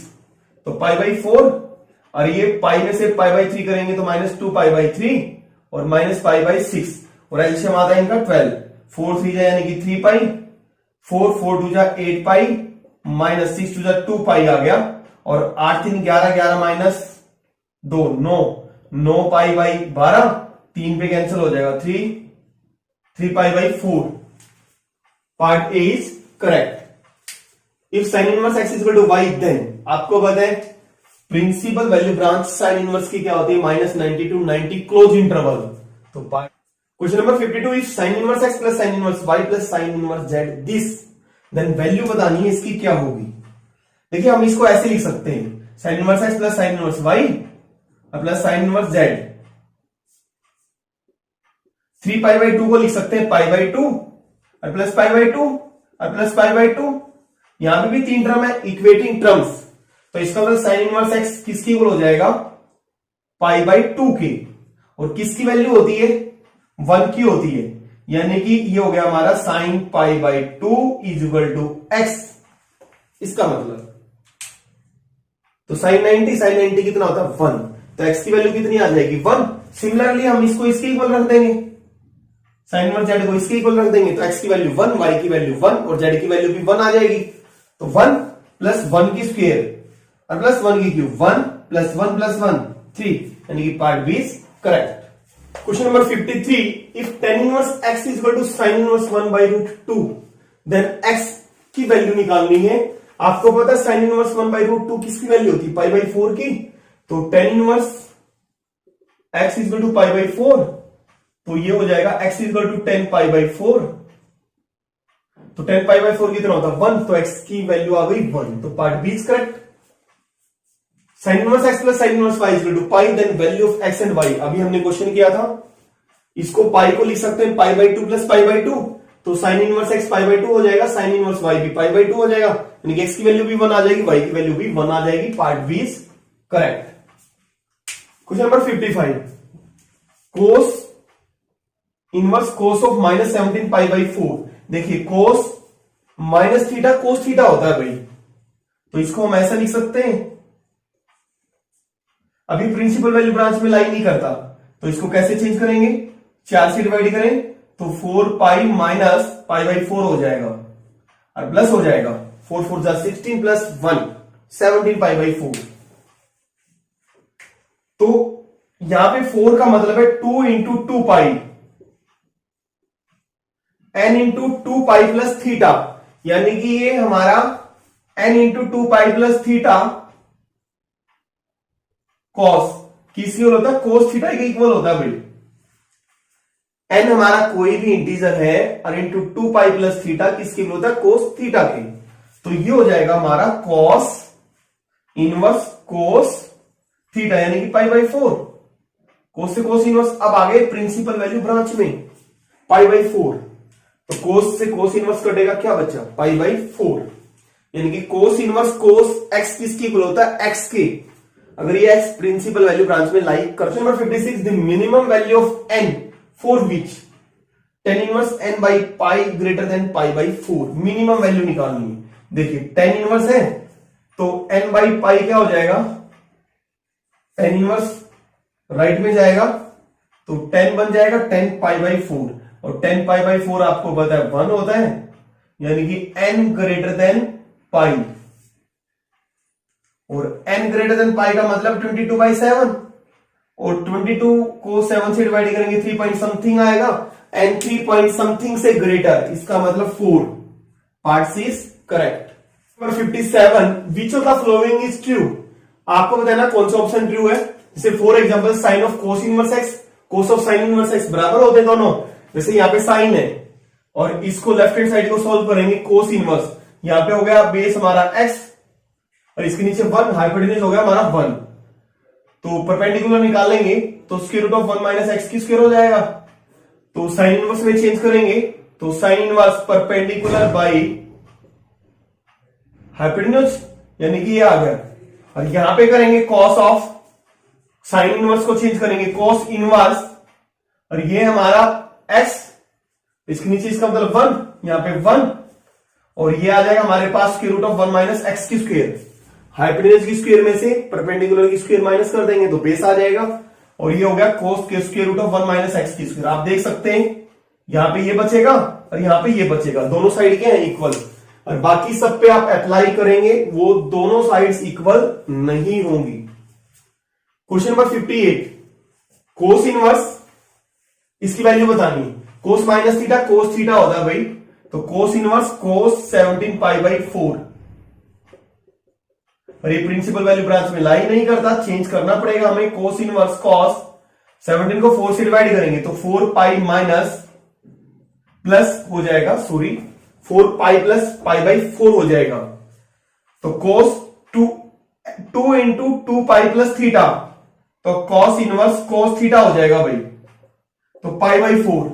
तो पाई बाई 4, और ये पाई में से पाई बाई 3 करेंगे तो माइनस 2 पाई बाई 3 और माइनस पाई बाई 6, और एलसीएम आता है इनका 12, 4 3 जा यानी कि 3 पाई, 4 4 2 जा 8 पाई, माइनस 6 2 जा 2 पाई आ गया, और 8 3 11 11 माइनस 2 9 पाई बाई 12, 3 पे कैंसिल हो जाएगा, 3 pi by 4। Part A is correct. If sine inverse x equal to y, then आपको पता है principal value branch sine inverse की क्या होती है, माइनस 90 टू 90 क्लोज इंटरवल। तो question number 52, if sine inverse x plus sine inverse y plus sine inverse z this, then value बतानी है इसकी क्या होगी। देखिए हम इसको ऐसे लिख सकते हैं, sine inverse x plus sine inverse y plus sine inverse z. 3 pi by 2 को लिख सकते हैं पाई बाई 2 और प्लस पाई बाई 2 और प्लस पाई बाई 2। यहां पे भी 3 टर्म है, इक्वेटिंग टर्म्स, तो इसका मतलब साइन इनवर्स एक्स किसकी इक्वल हो जाएगा, पाई बाई 2 के, और किसकी वैल्यू होती है, 1 की होती है, यानी कि ये हो गया हमारा sine pi by 2 is equal to x. इसका मतलब तो साइन 90 कितना होता है, 1, तो एक्स की वैल्यू कितनी आ जाएगी, 1। सिमिलरली हम इसको इसके इक्वल रख देंगे, साइन इनवर्स जेड को इसके इक्वल रख देंगे, तो एक्स की वैल्यू 1, वाई की वैल्यू 1 और जेड की वैल्यू भी 1 आ जाएगी। तो 1 प्लस 1 की स्क्वायर और प्लस 1 की क्यूब, 1 प्लस 1 प्लस 1 3, यानी कि part B is correct. Question number 53, if tan inverse x is equal to sine inverse 1 by root 2, then x की वैल्यू निकालनी है। आपको पता है साइन इनवर्स 1 बाई रूट 2 किसकी वैल्यू होती है, पाई बाई 4 की। तो tan inverse x is equal to pi by 4, तो ये हो जाएगा x is equal to 10 pi by 4, तो 10 पाई बाई 4 कितना होता है, 1, तो x की वैल्यू आ गई 1, तो part B is correct. Sine inverse x plus sine inverse y is equal to pi, then value of x and y। अभी हमने क्वेश्चन किया था, इसको पाई को लिख सकते हैं पाई बाई 2 प्लस पाई बाई 2, तो sine inverse x pi by 2 हो जाएगा, साइन इनवर्स y भी पाई बाई 2 हो जाएगा, यानी कि x की वैल्यू भी 1 आ जाएगी, y की वैल्यू भी 1 आ जाएगी। Part B is correct. Question number 55, cos inverse cos of minus 17 pi by 4। देखिए cos minus theta cos theta होता है भाई, तो इसको हम ऐसा लिख सकते हैं। अभी प्रिंसिपल वैल्यू ब्रांच में लाई नहीं करता, तो इसको कैसे चेंज करेंगे, 4 से डिवाइड करें तो 4 पाई माइनस पाई बाई 4 हो जाएगा, और प्लस हो जाएगा 4 4 जा 16 प्लस 1 17 पाई बाई 4। तो यहां पे 4 का मतलब है 2 इंटू 2 पाई, n into 2 pi plus theta, यानी कि ये हमारा n into 2 pi plus theta cos किसकी इक्वल होता है, कोस थीटा के इक्वल होता है भाई। n हमारा कोई भी इंटीजर है और इंटू 2 पाई प्लस थीटा किसकी इक्वल होता है, कोस थीटा के, तो ये हो जाएगा हमारा कॉस इनवर्स कोस थीटा, यानी कि पाई बाई 4। कोस से कोस इनवर्स। अब आ गए प्रिंसिपल वैल्यू ब्रांच में पाई बाई 4, तो कोस से कोस इनवर्स कटेगा, क्या बचा, पाई बाई 4, यानी कि कोस इनवर्स कोस एक्स किसकी इक्वल होता है, एक्स के। अगर ये एक्स प्रिंसिपल वैल्यू ब्रांच में lie. Question number 56, the minimum value of n for which tan inverse n by pi greater than pi by 4, minimum value निकालनी है। देखिए tan इनवर्स है तो n बाई पाई क्या हो जाएगा, tan इनवर्स राइट में जाएगा तो tan बन जाएगा tan पाई बाई 4, और tan पाई बाई 4 आपको पता है 1 होता है, यानी कि n ग्रेटर देन पाई, और n ग्रेटर देन पाई का मतलब 22/7, और 22 को 7 से डिवाइड करेंगे 3 पॉइंट समथिंग आएगा, एंड 3 पॉइंट समथिंग से ग्रेटर, इसका मतलब 4। Part C is correct. Number 57, which of the following is true. आपको बताना कौन सा ऑप्शन ट्रू है। जैसे for example sine of cos inverse x, cos of sine inverse x बराबर होते हैं दोनों। जैसे यहाँ पे साइन है और इसको लेफ्ट हैंड साइड को सॉल्व करेंगे, कोस इनवर्स, यहाँ पे हो गया बेस हमारा एक्स और इसके नीचे 1, हाइपोटेन्यूज हो गया हमारा 1, तो परपेंडिकुलर निकालेंगे तो square root of 1 minus x की स्क्वायर हो जाएगा। तो साइन इनवर्स में चेंज करेंगे तो sine inverse perpendicular by hypotenuse, यानी कि ये आ गया। और यहां पे करेंगे कॉस ऑफ साइन इनवर्स को चेंज करेंगे कॉस इनवर्स, और ये हमारा एक्स, इसके नीचे इसका मतलब 1, यहां पे 1, और ये आ जाएगा हमारे पास square root of 1 minus x की स्क्वायर। हाइपोटेन्यूज की स्क्वायर में से परपेंडिकुलर की स्क्वायर माइनस कर देंगे तो बेस आ जाएगा, और ये हो गया कोस के square root of 1 minus x की स्क्वायर। आप देख सकते हैं यहां पे ये बचेगा और यहां पे ये बचेगा, दोनों साइड के हैं इक्वल, और बाकी सब पे आप अप्लाई करेंगे वो दोनों साइड्स इक्वल नहीं होंगी। क्वेश्चन नंबर 58, कोस इनवर्स, इसकी वैल्यू बतानी है। कोस माइनस थीटा कोस थीटा होता है भाई, तो कोस इनवर्स कोस 17 पाई बाई 4, और ये प्रिंसिपल वैल्यू ब्रांच में लाई नहीं करता, चेंज करना पड़ेगा हमें। कोस इनवर्स कॉस 17 को 4 से डिवाइड करेंगे तो 4 पाई माइनस प्लस हो जाएगा, sorry 4 pi plus pi by 4 हो जाएगा, तो कोस 2 इंटू 2 पाई प्लस थीटा, तो कॉस इनवर्स कोस थीटा हो जाएगा भाई, तो पाई बाई 4,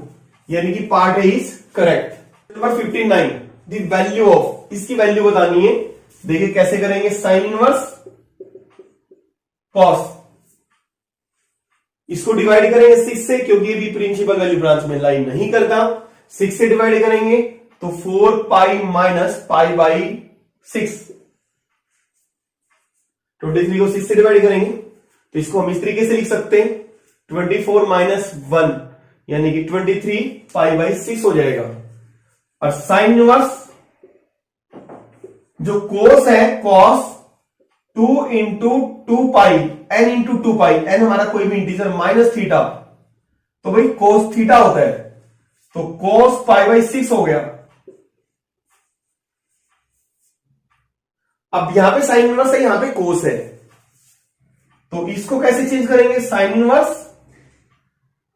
यानी कि part A is correct. Number 59, the value of, इसकी वैल्यू बतानी है। देखिए कैसे करेंगे, साइन इनवर्स कॉस, इसको डिवाइड करेंगे 6 से, क्योंकि ये भी प्रिंसिपल वैल्यू ब्रांच में लाई नहीं करता। 6 से डिवाइड करेंगे तो 4 पाई माइनस पाई बाई 6, 23 को 6 से डिवाइड करेंगे तो इसको हम इस तरीके से लिख सकते हैं 24 माइनस 1, यानी कि 23 पाई बाई 6 हो जाएगा। और साइन इनवर्स जो कोस है, कॉस 2 इंटू 2 पाई एन इंटू 2 पाई, एन हमारा कोई भी इंटीजर, माइनस थीटा, तो भाई कोस थीटा होता है, तो कोस पाई बाई 6 हो गया। अब यहां पे साइन इनवर्स है, यहां पे कोस है, तो इसको कैसे चेंज करेंगे, sine inverse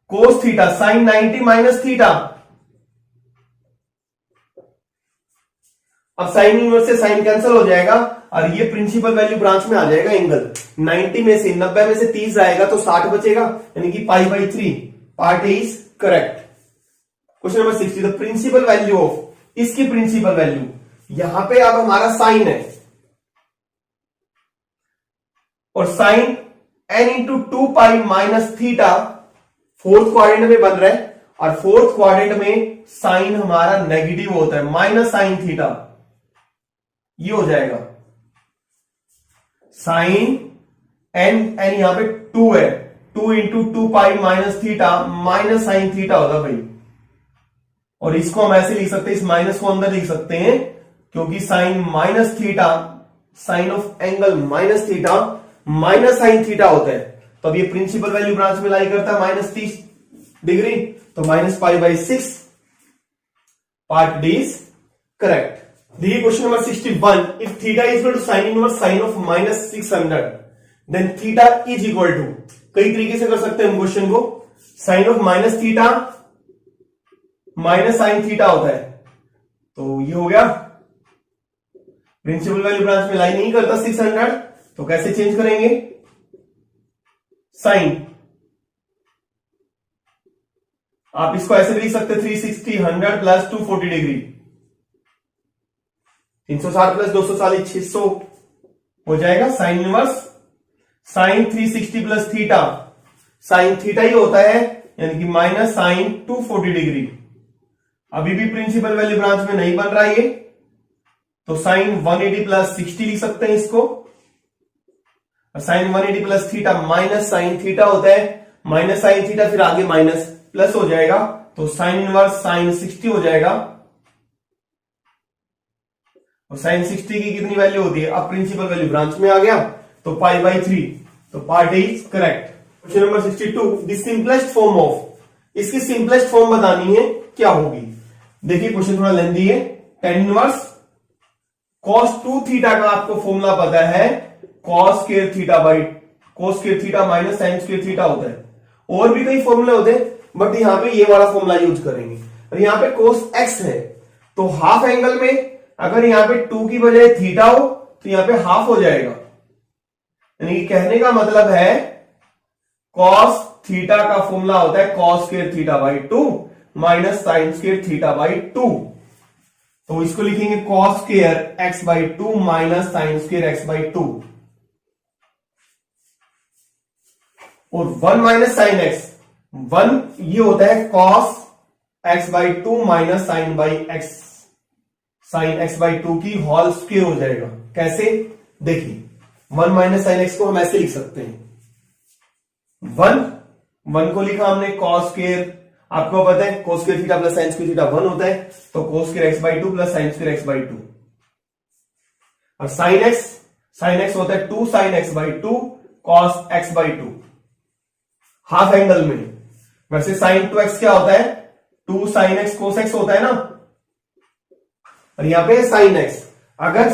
cos theta, sine 90 minus theta. अब साइन इनवर्स से साइन कैंसिल हो जाएगा और ये प्रिंसिपल वैल्यू ब्रांच में आ जाएगा एंगल। 90 में से 90 में से 30 आएगा तो 60 बचेगा, यानी कि pi by 3। Part A is correct. Question number 60, the principal value of, इसकी प्रिंसिपल वैल्यू, यहां पे अब हमारा साइन है और sine n into 2 pi minus theta fourth quadrant में बन रहा है, और फोर्थ क्वाड्रेंट में साइन हमारा नेगेटिव होता है, माइनस साइन थीटा, ये हो जाएगा साइन एन, एन यहां पे 2 है, 2 into 2 pi minus theta minus sine theta होगा भाई। और इसको हम ऐसे लिख सकते हैं, इस माइनस को अंदर लिख सकते हैं, क्योंकि sine minus theta, sine of angle minus theta minus sine theta होता है, तो अब ये प्रिंसिपल वैल्यू ब्रांच में लाई करता है माइनस 30 डिग्री, तो minus pi by 6। Part D is correct. देखिए question number 61, if theta is equal to sine inverse sine of minus 600 then theta is equal to, कई तरीके से कर सकते हैं हम क्वेश्चन को, sine of minus theta minus sine theta होता है, तो ये हो गया, प्रिंसिपल वैल्यू ब्रांच में लाई नहीं करता 600, तो कैसे चेंज करेंगे, साइन आप इसको ऐसे भी लिख सकते 360 100 प्लस 240 डिग्री, 360 प्लस 240 600 हो जाएगा sine inverse sine 360 plus theta, sine theta ही होता है यानी कि माइनस साइन 240 डिग्री। अभी भी प्रिंसिपल वैल्यू ब्रांच में नहीं बन रहा है ये, तो साइन 180 प्लस 60 लिख सकते हैं इसको। Sine 180 plus theta minus sine theta होता है, माइनस साइन थीटा फिर आगे माइनस प्लस हो जाएगा, तो साइन इनवर्स साइन 60 हो जाएगा। और साइन 60 की कितनी वैल्यू होती है, अब प्रिंसिपल वैल्यू ब्रांच में आ गया, तो π/3, तो part is correct. Question number 62, the simplest form of, इसकी सिंपलेस्ट फॉर्म बतानी है क्या होगी। देखिए क्वेश्चन थोड़ा लेंदी है। tan इनवर्स cos 2 थीटा का आपको फॉर्मूला पता है, cos square theta by cos square theta minus sin square theta होता है। और भी कई फॉर्मूले होते हैं, बट यहां पे ये वाला फॉर्मूला यूज करेंगे। और यहां पे cos x है, तो हाफ एंगल में अगर यहां पे 2 की बजाय थीटा हो तो यहां पे हाफ हो जाएगा। यानी कि कहने का मतलब है cos थीटा का फॉर्मूला होता है cos square theta by 2 minus sin square theta by 2। तो इसको लिखेंगे cos square x by 2 minus sin square x by 2। और 1 माइनस साइन एक्स, 1 ये होता है cos x by 2 minus sine by x, sine x by 2 की whole square हो जाएगा। कैसे, देखिए 1 माइनस साइन एक्स को हम ऐसे लिख सकते हैं, 1 को लिखा हमने cos स्क्वायर, आपको पता है cos square theta plus sine square theta 1 होता है, तो cos square x by 2 plus sine square x by 2। और साइन x होता है 2 sine x by 2 cos x by 2 half angle में। वैसे साइन 2x क्या होता है, 2 साइन x cos x होता है ना, और यहां पे साइन x, अगर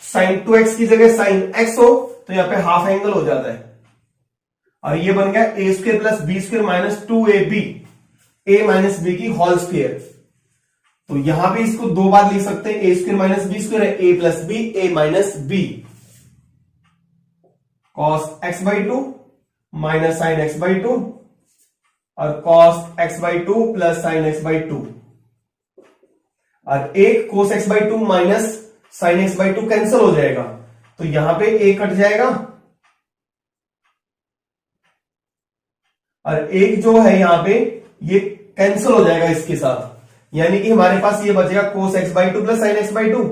साइन 2x की जगह साइन x हो तो यहां पे हाफ एंगल हो जाता है। और ये बन गया a square plus b square minus 2ab, a minus b की होल स्क्वायर। तो यहां पे इसको दो बार लिख सकते हैं, a square minus b square है a plus b, a minus b cos x by 2 minus sine x by 2 और cos x by 2 plus sine x by 2। और एक cos x by 2 minus sine x by 2 cancel हो जाएगा, तो यहां पे एक कट जाएगा और एक जो है यहां पे ये कैंसिल हो जाएगा इसके साथ, यानी कि हमारे पास ये बचेगा cos x by 2 plus sine x by 2,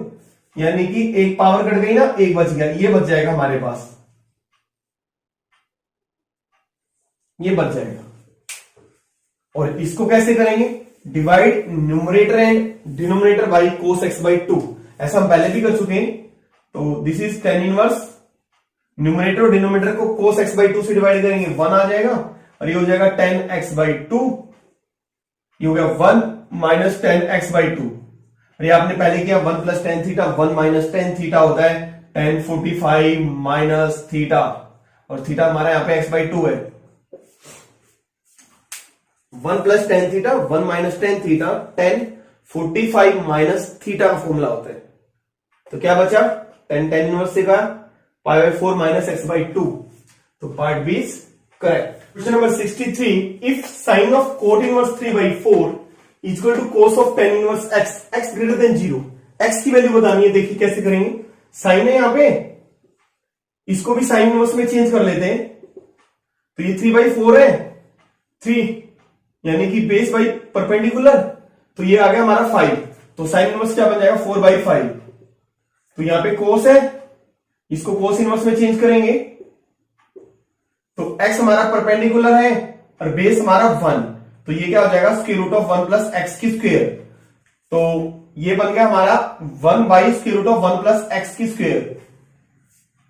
यानी कि एक पावर कट गई ना, एक बच गया, ये बच जाएगा हमारे पास, ये बच जाएगा। और इसको कैसे करेंगे, divide numerator and denominator by cos x by 2, ऐसा हम पहले भी कर चुके हैं। तो this is tan inverse, numerator और डिनोमिनेटर को cos x बाई 2 से डिवाइड करेंगे 1 आ जाएगा, और ये हो जाएगा tan x बाई 2, ये हो गया 1 माइनस tan x बाई 2। और ये आपने पहले किया 1 plus tan theta, 1 minus tan theta होता है tan 45 माइनस थीटा, और थीटा हमारा यहां पे x बाई 2 है। 1 plus tan theta, 1 minus tan theta, tan 45 minus theta का फॉर्मूला होता है। तो क्या बचा, tan इनवर्स से का π/4 माइनस x बाई 2, तो part B is correct. Question number 63, if sine of cot inverse 3/4 equal to cos of tan inverse x greater than 0, x की वैल्यू बतानी है। देखिए कैसे करेंगे, साइन है यहां पे, इसको भी साइन इनवर्स में चेंज कर लेते हैं, तो ये 3/4 है, 3 यानी कि बेस बाई परपेंडिकुलर, तो ये आ गया हमारा 5, तो साइन इनवर्स क्या बन जाएगा 4/5। तो यहां पे कोस है, इसको कोस इनवर्स में चेंज करेंगे, तो x हमारा परपेंडिकुलर है और बेस हमारा 1, तो ये क्या हो जाएगा square root of 1 plus x की स्क्वायर। तो ये बन गया हमारा 1 by square root of 1 plus x की स्क्वायर।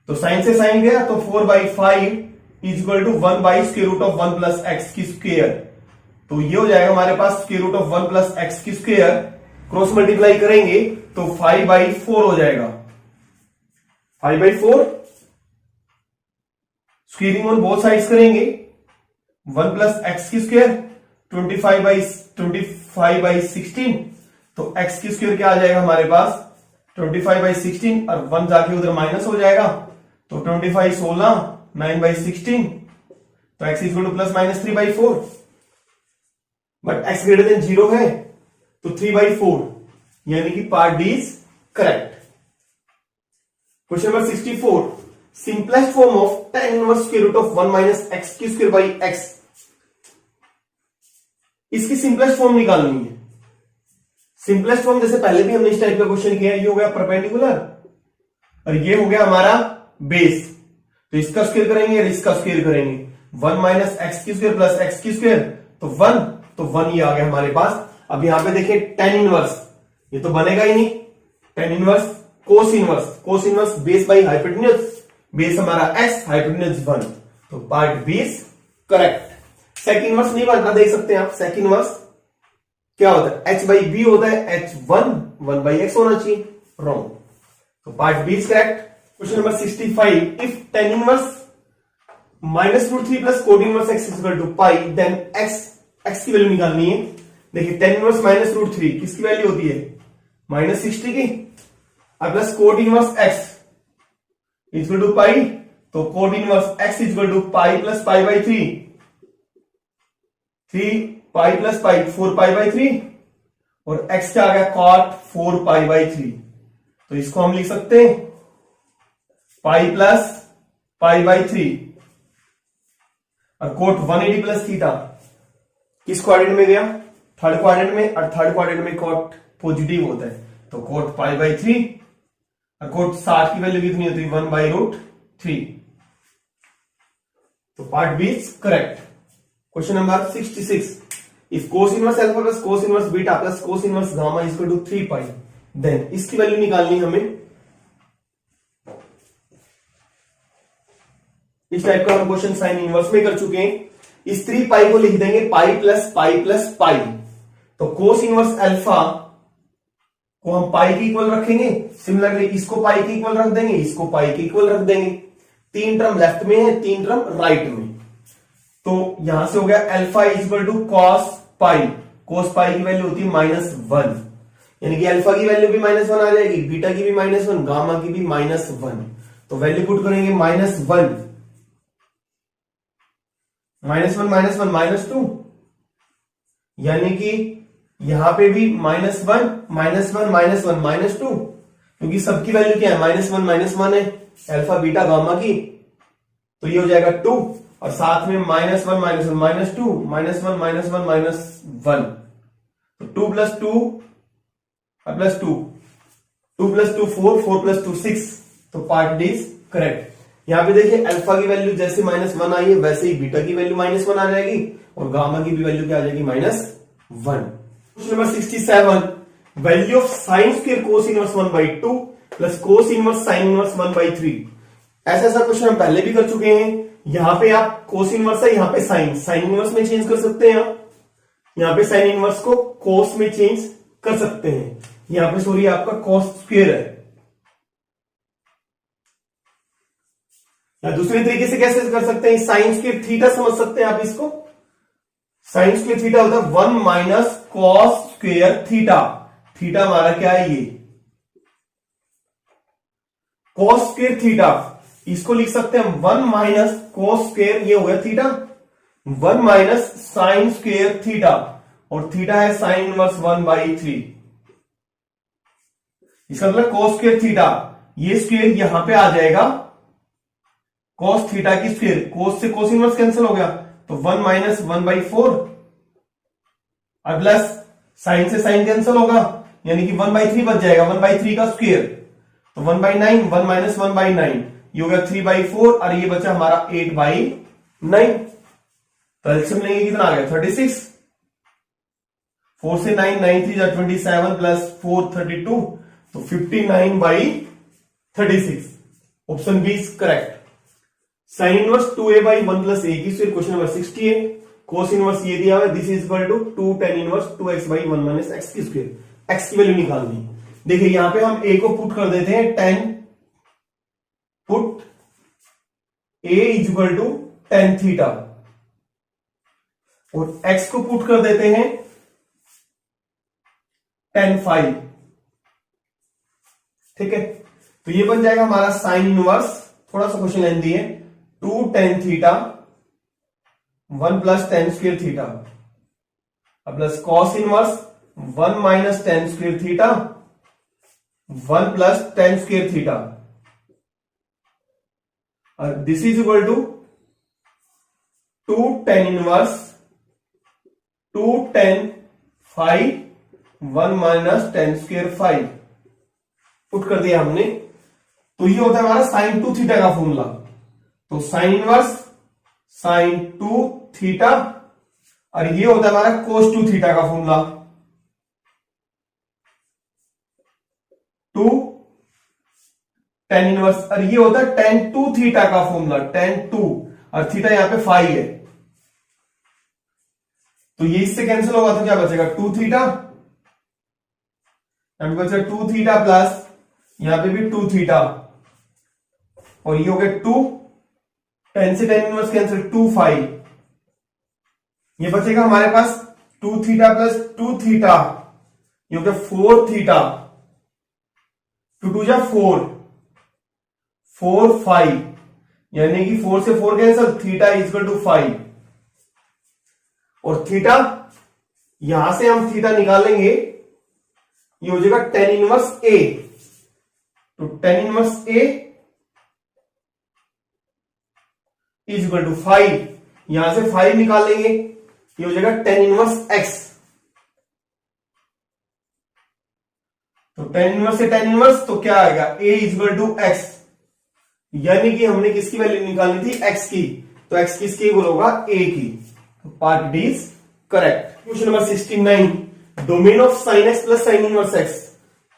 तो साइन से साइन गया, तो 4/5 is equal to 1 by square root of 1 plus x की स्क्वायर। तो ये हो जाएगा हमारे पास square root of 1 plus x की स्क्वायर, क्रॉस मल्टीप्लाई करेंगे तो 5/4 हो जाएगा, 5/4 स्क्वेयरिंग ऑन बोथ साइड्स करेंगे, 1 प्लस एक्स की स्क्वायर 25/16, तो एक्स की स्क्वायर क्या आ जाएगा हमारे पास 25/16, और 1 जाके उधर माइनस हो जाएगा, तो 25 16 9/16, तो x equal to plus minus 3/4। But x greater than 0 है तो 3/4, यानी कि part D is correct. Question number 64, simplest form of tan inverse square root of 1 minus x क्यू स्क्वायर बाई एक्स। इसकी सिंपलेस्ट फॉर्म निकालनी है। सिंपलेस्ट फॉर्म जैसे पहले भी हमने इस टाइप का क्वेश्चन किया, ये हो गया परपेंडिकुलर और ये हो गया हमारा बेस, तो इसका स्क्वायर करेंगे और इसका स्क्वायर करेंगे। 1 माइनस एक्स क्यू स्क्वायर प्लस एक्स क्यू स्क्वायर तो 1, तो 1 ये आ गया हमारे पास। अब यहां पे देखिए tan इनवर्स, ये तो बनेगा ही नहीं। tan inverse cos inverse base by hypotenuse, base हमारा x, हाइपोटेन्यूज 1, तो part B is correct. Sec inverse नहीं बनता, देख सकते हैं आप। सेक इनवर्स क्या होता है, h बाई बी होता है, h1 1/x होना चाहिए, रॉन्ग, तो part B is correct. Question number 65, if tan inverse -√3 plus cot inverse x equal to pi, then x की वैल्यू निकालनी है। देखिए tan इनवर्स -√3 किसकी वैल्यू होती है, -60 की, और plus cot inverse x equal to pi, तो cot inverse x equal to pi plus pi by 3, 3 pi plus pi 4 pi by 3, और x क्या आ गया cot 4 पाई बाई 3, तो इसको हम लिख सकते हैं पाई प्लस पाई बाई 3, और कोट 180 प्लस थीटा किस क्वाड्रेंट में गया, थर्ड क्वाड्रेंट में, और थर्ड क्वाड्रेंट में कोट पॉजिटिव होता है, तो कोट पाई बाई 3, और कोट 60 की वैल्यू कितनी होती है 1/√3, तो part B is correct. Question number 66, if cos inverse alpha plus cos inverse beta plus cos inverse gamma is equal to 3 pi, then इसकी वैल्यू निकालनी हमें। इस टाइप का हम क्वेश्चन साइन इनवर्स में कर चुके हैं। इस 3 पाई को लिख देंगे पाई प्लस पाई प्लस पाई, तो कोस इनवर्स अल्फा को हम पाई के इक्वल रखेंगे, सिमिलरली इसको पाई के इक्वल रख देंगे, इसको पाई के इक्वल रख देंगे। 3 टर्म लेफ्ट में है, 3 टर्म राइट में, तो यहां से हो गया alpha equal to cos pi, cos pi की वैल्यू होती है -1, यानी कि अल्फा की वैल्यू भी -1 आ जाएगी, बीटा की भी -1, गामा की भी -1, तो वैल्यू पुट करेंगे -1 -1 यानी कि यहां पे भी -1 -2, क्योंकि सबकी वैल्यू क्या है -1 है, अल्फा बीटा गामा की, तो ये हो जाएगा 2, और साथ में -1 -1 -2 -1 -1 तो 2 + 2 और +2 2 + 2 4 4 + 2 6, तो पार्ट डी इज करेक्ट। यहां पे देखिए अल्फा की वैल्यू जैसे -1 आई है, वैसे ही बीटा की वैल्यू -1 आ जाएगी, और गामा की भी वैल्यू क्या आ जाएगी -1। Question number 67, value of sine square cos inverse 1/2 plus cos inverse sine inverse 1/3। ऐसा क्वेश्चन हम पहले भी कर चुके हैं। यहां पे आप कोस इनवर्स है, यहां पे साइन इनवर्स में चेंज कर सकते हैं आप, यहां पे साइन इनवर्स को कोस में चेंज कर सकते हैं, यहां पे सॉरी आपका कोस स्क्वायर है। या दूसरे तरीके से कैसे कर सकते हैं, साइन स्क्वायर थीटा समझ सकते हैं आप इसको। साइन स्क्वायर थीटा होता है 1 minus cos square theta, theta हमारा क्या है ये कॉस स्क्वायर थीटा, इसको लिख सकते हैं 1 माइनस कॉस स्क्वायर, ये हो गया theta, 1 minus sign square theta, और थीटा है साइन इनवर्स 1/3, इसका मतलब कॉस स्क्वायर थीटा, ये स्क्वायर यहां पे आ जाएगा कॉस थीटा की स्क्वायर, कोस से कोस इनवर्स कैंसिल हो गया, तो 1 माइनस 1/4, और प्लस साइन से साइन कैंसिल होगा, यानी कि 1/3 बच जाएगा, 1/3 का स्क्वायर, तो 1/9, 1 माइनस 1/9, ये हो गया 3/4, और ये बचा हमारा 8/9, तो एलसीएम लेंगे कितना आ गया 36, 4 से 9 9 3 27 प्लस 4 32, तो 59/36, option B is correct. Sine inverse 2a/1 + a की स्क्वायर, क्वेश्चन नंबर 68, कोस इनवर्स ये दिया हुआ है, this is equal to 2 tan inverse 2x/1 - x की स्क्वायर, x की वैल्यू निकालनी। देखिए यहां पे हम a को पुट कर देते हैं tan, put a is equal to tan theta, और x को पुट कर देते हैं tan फाई, ठीक है, तो ये बन जाएगा हमारा साइन इनवर्स, थोड़ा सा क्वेश्चन लेंथी है, 2 tan theta 1 + tan square theta, और plus cos inverse 1 minus tan square theta 1 plus tan square theta, और this is equal to 2 tan inverse 2 tan five 1 minus tan square five put कर दिया हमने। तो ये होता है हमारा साइन 2 थीटा का फॉर्मूला। तो साइन इनवर्स साइन 2 थीटा, और ये होता है हमारा कोस 2 थीटा का फॉर्मूला। 2 टेन इनवर्स, और ये होता है टेन 2 थीटा का फॉर्मूला, टेन 2, और थीटा यहां पे 5 है। तो ये इससे कैंसिल होगा तो क्या बचेगा 2 थीटा, यहां पे बचेगा 2 थीटा प्लस यहां पे भी 2 थीटा, और ये हो गया 2 टेन से टेन इनवर्स कैंसिल 2 5, ये बचेगा हमारे पास 2 थीटा प्लस 2 थीटा, ये हो गया 4 थीटा, 2 2 जा 4 4 5, यानी कि 4 से 4 कैंसिल, थीटा इक्वल टू 5, और थीटा यहां से हम थीटा निकालेंगे, ये हो जाएगा टेन इनवर्स ए। तो tan inverse A is equal to 5, यहां से 5 निकालेंगे, ये हो जाएगा टेन इनवर्स एक्स। तो टेन इनवर्स से टेन इनवर्स तो क्या आएगा A is equal to x, यानी कि हमने किसकी वैल्यू निकालनी थी एक्स की, तो एक्स किसकी इक्वल होगा ए की। तो part D is correct. Question number 69, domain of sine x plus sine inverse x.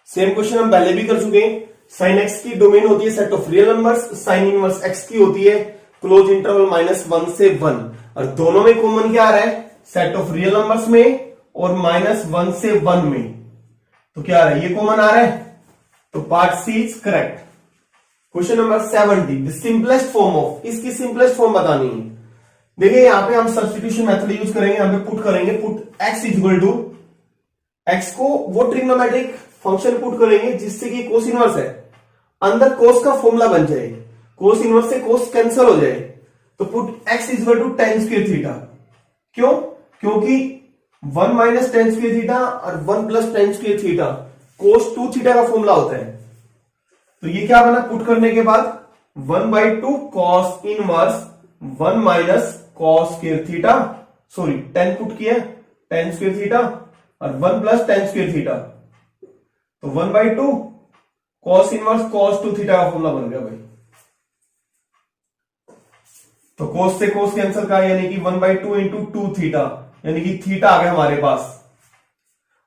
Same question हम पहले भी कर चुके हैं। साइन एक्स की डोमेन होती है set of real numbers, sign inverse x की होती है क्लोज इंटरवल -1 से 1, और दोनों में कॉमन क्या आ रहा है सेट ऑफ रियल नंबर्स में और -1 से 1 में, तो क्या आ रहा है ये कॉमन आ रहा है, तो part C is correct. Question number 70, the simplest form of, इसकी सिंपलेस्ट फॉर्म बतानी है। देखिए यहां पे हम सब्स्टिट्यूशन मेथड यूज करेंगे, यहां पे पुट करेंगे, put x is equal to, x को वो ट्रिग्नोमेट्रिक फंक्शन पुट करेंगे जिससे कि कोस इनवर्स है, अंदर कोस का फॉर्मूला बन जाए, कोस इनवर्स से कोस कैंसिल हो जाए, तो put x is equal to tan square theta. क्यों? क्योंकि 1 माइनस टेन स्क्वायर थीटा और 1 plus tan square theta cos 2 theta का फॉर्मूला होता है। तो ये क्या बना पुट करने के बाद 1/2 cos inverse 1 minus cos square theta, sorry 10 put किया, टेन स्क्वायर थीटा और 1 प्लस टेन स्क्वायर थीटा, तो 1/2 कॉस इनवर्स कॉस 2 थीटा का फॉर्मूला बन गया भाई। तो कोस से कोस कैंसिल का, यानी कि 1/2 इंटू 2 थीटा, यानी कि थीटा आ गया हमारे पास,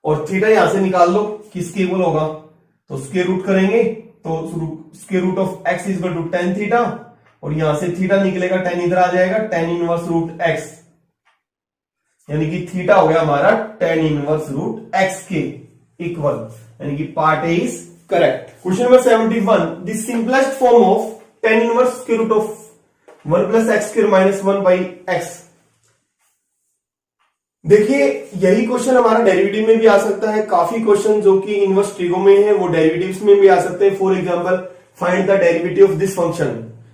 और थीटा यहां से निकाल लो किसके इक्वल होगा, तो स्क्वायर रूट करेंगे, तो square root of x is equal to tan theta, और यहां से थीटा निकलेगा, टेन इधर आ जाएगा, टेन इनवर्स रूट एक्स, यानी कि थीटा हो गया हमारा टेन इनवर्स रूट एक्स के इक्वल, यानी कि part A is correct. Question number 71, the simplest form of tan inverse square root of 1 plus x square minus 1 by x. देखिए यही क्वेश्चन हमारा डेरिवेटिव में भी आ सकता है, काफी क्वेश्चन जो कि इनवर्स ट्रिगो में है वो डेरिवेटिव्स में भी आ सकते हैं। For example find the derivative of this function,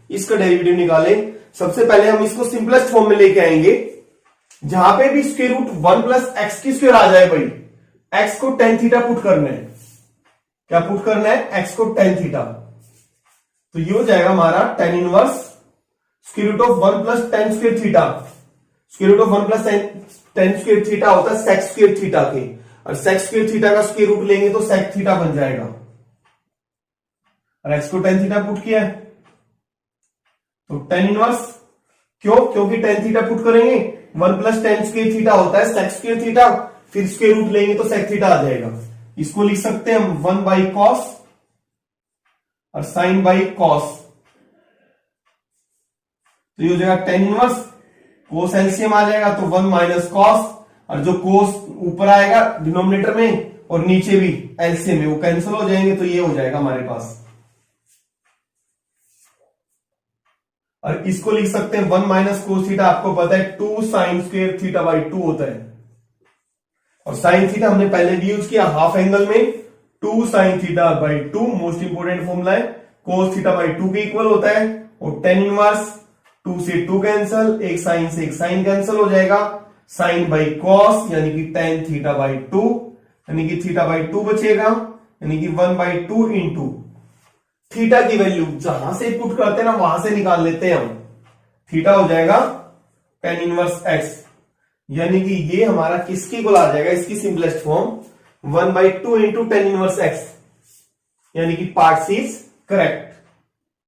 इसका डेरिवेटिव निकालें। सबसे पहले हम इसको सिंपलेस्ट फॉर्म में लेके आएंगे, जहां पे भी स्क्वायर रूट 1 प्लस एक्स की स्क्वायर आ जाए भाई, एक्स को टेन थीटा पुट करना है, क्या पुट करना है एक्स को टेन थीटा, तो ये हो जाएगा हमारा tan inverse square root of 1 plus tan square theta. Square root of 1 plus tan square theta होता है सेक स्क्वायर थीटा के, और सेक स्क्वायर थीटा का स्क्वायर रूट लेंगे तो सेक थीटा बन जाएगा, और एक्स को टेन थीटा पुट किया है, तो टेन इनवर्स, क्यों? क्योंकि टेन थीटा पुट करेंगे, 1 प्लस टेन स्क्वायर थीटा होता है सेक स्क्वायर थीटा, फिर स्क्वायर रूट लेंगे तो सेक थीटा आ जाएगा। इसको लिख सकते हैं हम 1 बाई कॉस और साइन बाई कॉस, तो ये हो जाएगा टेन इनवर्स, कोस एलसीएम आ जाएगा तो 1 माइनस कॉस, और जो कोस ऊपर आएगा डिनोमिनेटर में और नीचे भी एलसीएम में वो कैंसिल हो जाएंगे, तो ये हो जाएगा हमारे पास। और इसको लिख सकते हैं 1 माइनस कोस थीटा, आपको पता है 2 साइन स्क्वायर थीटा बाई 2 होता है, और साइन थीटा हमने पहले भी यूज किया हाफ एंगल में, 2 sine theta by 2 most important formula है, कोस थीटा बाई 2 के इक्वल होता है, और टेन इनवर्स 2 से 2 कैंसल, एक साइन से एक साइन कैंसल हो जाएगा, साइन बाई कॉस यानी कि टेन थीटा बाई टू, यानी कि थीटा बाई टू बचेगा, यानी कि 1/2 इंटू थीटा की वैल्यू जहां से पुट करते हैं ना वहां से निकाल लेते हैं हम, थीटा हो जाएगा tan इनवर्स x, यानी कि ये हमारा किसकी इक्वल आ जाएगा, इसकी simplest form 1/2 into tan inverse x, यानी कि पार्ट सी इज करेक्ट।